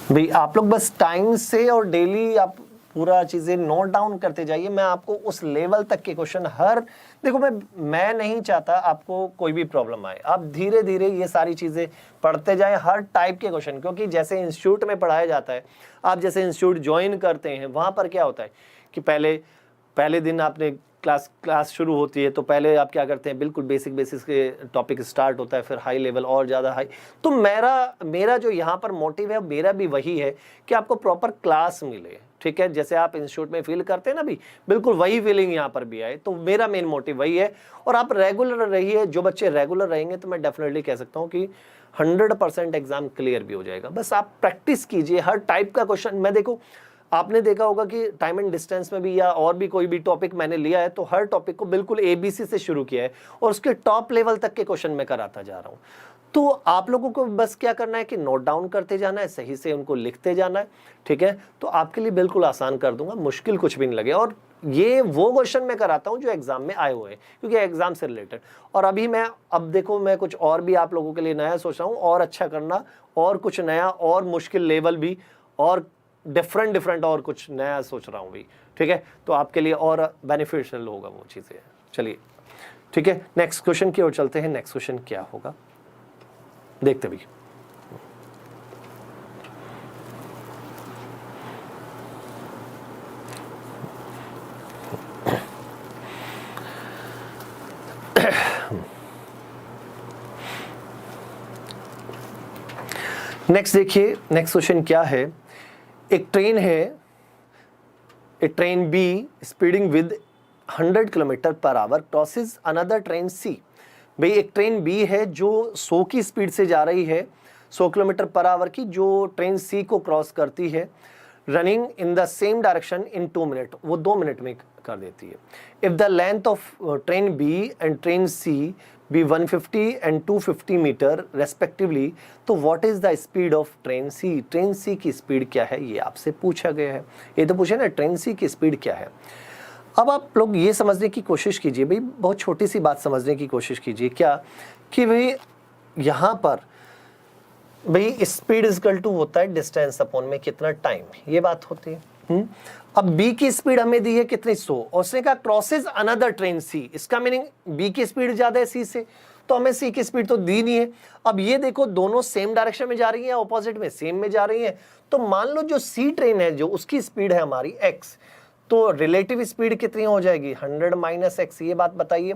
Speaker 1: भाई? आप लोग बस टाइम से और डेली आप पूरा चीजें नोट डाउन करते जाइए। मैं आपको उस लेवल तक के क्वेश्चन हर, देखो मैं नहीं चाहता आपको कोई भी प्रॉब्लम आए, आप धीरे धीरे ये सारी चीजें पढ़ते जाएं, हर टाइप के क्वेश्चन, क्योंकि जैसे इंस्टीट्यूट में पढ़ाया जाता है, आप जैसे इंस्टीट्यूट ज्वाइन करते हैं, वहां पर क्या होता है कि पहले दिन आपने क्लास शुरू होती है, तो पहले आप क्या करते हैं, बिल्कुल बेसिक के टॉपिक स्टार्ट होता है, फिर हाई लेवल और ज़्यादा हाई। तो मेरा जो यहाँ पर मोटिव है, मेरा भी वही है कि आपको प्रॉपर क्लास मिले। ठीक है, जैसे आप इंस्टीट्यूट में फील करते हैं ना भी, बिल्कुल वही फीलिंग यहाँ पर भी आए, तो मेरा मेन मोटिव वही है। और आप रेगुलर रहिए, जो बच्चे रेगुलर रहेंगे तो मैं डेफिनेटली कह सकता हूँ कि 100% एग्जाम क्लियर भी हो जाएगा। बस आप प्रैक्टिस कीजिए हर टाइप का क्वेश्चन। मैं देखो, आपने देखा होगा कि टाइम एंड डिस्टेंस में भी या और भी कोई भी टॉपिक मैंने लिया है, तो हर टॉपिक को बिल्कुल ABC से शुरू किया है और उसके टॉप लेवल तक के क्वेश्चन मैं कराता जा रहा हूं। तो आप लोगों को बस क्या करना है कि नोट डाउन करते जाना है, सही से उनको लिखते जाना है। ठीक है, तो आपके लिए बिल्कुल आसान कर दूंगा, मुश्किल कुछ भी नहीं लगे। और ये वो क्वेश्चन मैं कराता हूं जो एग्जाम में आए हुए हैं, क्योंकि एग्जाम से रिलेटेड। और अभी अब देखो, मैं कुछ और भी आप लोगों के लिए नया सोच रहा हूं, और अच्छा करना, और कुछ नया और मुश्किल लेवल भी, और डिफरेंट और कुछ नया सोच रहा हूँ भी। ठीक है, तो आपके लिए और बेनिफिशियल होगा वो चीज़ें। चलिए, ठीक है, नेक्स्ट क्वेश्चन की ओर चलते हैं। नेक्स्ट क्वेश्चन क्या होगा देखते भी। नेक्स्ट देखिए, नेक्स्ट क्वेश्चन क्या है। एक ट्रेन है, a train B speeding with 100 kilometre per hour crosses another train C. भाई एक ट्रेन बी है जो 100 की स्पीड से जा रही है, 100 किलोमीटर पर आवर की, जो ट्रेन सी को क्रॉस करती है, running in the same direction in 2 minute, वो 2 मिनट में कर देती है। If the length of train B and train C be 150 and 250 metre respectively, तो what is the speed of train C. Train C की स्पीड क्या है, ये आपसे पूछा गया है। ये तो पूछे ना, ट्रेन सी की स्पीड क्या है। अब आप लोग ये समझने की कोशिश कीजिए, भाई बहुत छोटी सी बात समझने की कोशिश कीजिए, क्या कि भाई यहाँ पर भाई स्पीड इक्वल टू होता है डिस्टेंस अपॉन में कितना टाइम, ये बात होती है। अब बी की स्पीड हमें दी है कितनी, 100, और उसने कहा क्रॉसेस अनदर ट्रेन सी। इसका मीनिंग बी की स्पीड ज्यादा है सी से, तो हमें सी की स्पीड तो दी नहीं है। अब ये देखो, दोनों सेम डायरेक्शन में जा रही है, ऑपोजिट में सेम में जा रही है। तो मान लो जो सी ट्रेन है, जो उसकी स्पीड है हमारी x, तो रिलेटिव स्पीड कितनी हो जाएगी, 100 माइनस x। ये बात बताइए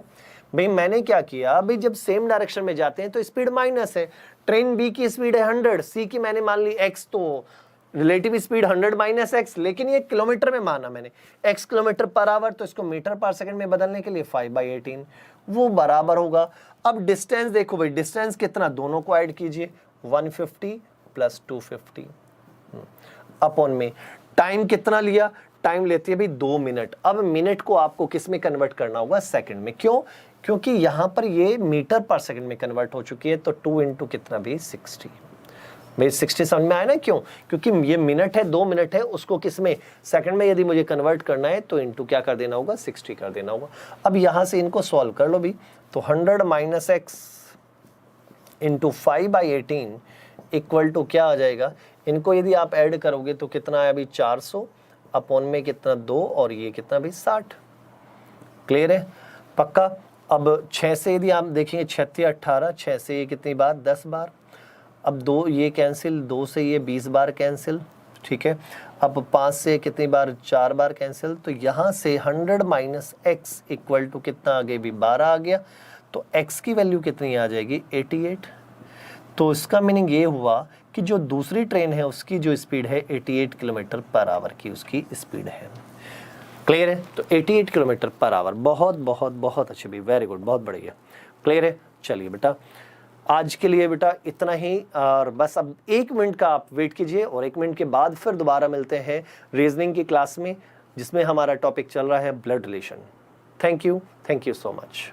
Speaker 1: भाई, मैंने क्या किया, भाई जब सेम डायरेक्शन में जाते हैं तो स्पीड माइनस है। ट्रेन बी की स्पीड है 100, सी की मैंने मान ली x, तो रिलेटिव स्पीड 100 माइनस x, लेकिन ये किलोमीटर में माना मैंने, x किलोमीटर पर आवर, तो इसको मीटर पर सेकंड में बदलने के लिए 5/18 वो बराबर होगा। अब डिस्टेंस देखो भाई, डिस्टेंस कितना, दोनों को ऐड कीजिए, 150 प्लस 250 अपॉन में टाइम कितना लिया, टाइम लेती है भाई 2 मिनट। अब मिनट को आपको किस में कन्वर्ट करना होगा, सेकंड में। क्यों, क्योंकि यहां पर ये मीटर पर सेकंड में कन्वर्ट हो चुकी है, तो 2 इंटू कितना भी 60, भाई 60 समझ में आया ना, क्यों? क्योंकि ये मिनट है, 2 मिनट है, उसको किस में, सेकंड में यदि मुझे कन्वर्ट करना है तो इनटू क्या कर देना होगा, 60 कर देना होगा। अब यहां से इनको सॉल्व कर लो भी, तो 100 minus x into 5/18 equal to क्या आ जाएगा, इनको यदि आप ऐड करोगे तो कितना है अभी 400 अपॉन में कितना 2 और ये कितना भी 60। क्लियर है, पक्का। अब 6 से यदि आप देखेंगे 6 18, 6 से ये कितनी बार 10 बार, अब 2 ये कैंसिल, 2 से ये 20 बार कैंसिल, ठीक है। अब 5 से कितनी बार 4 बार कैंसिल, तो यहाँ से 100 माइनस एक्स इक्वल टू कितना आ गया भी 12 आ गया। तो x की वैल्यू कितनी आ जाएगी 88। तो इसका मीनिंग ये हुआ कि जो दूसरी ट्रेन है उसकी जो स्पीड है 88 किलोमीटर पर आवर की उसकी स्पीड है। क्लियर है, तो 88 किलोमीटर पर आवर, बहुत बहुत बहुत अच्छे भी, वेरी गुड, बहुत बढ़िया। क्लियर है, चलिए बेटा आज के लिए बेटा इतना ही, और बस अब 1 मिनट का आप वेट कीजिए और 1 मिनट के बाद फिर दोबारा मिलते हैं रीजनिंग की क्लास में, जिसमें हमारा टॉपिक चल रहा है blood relation. Thank you so much.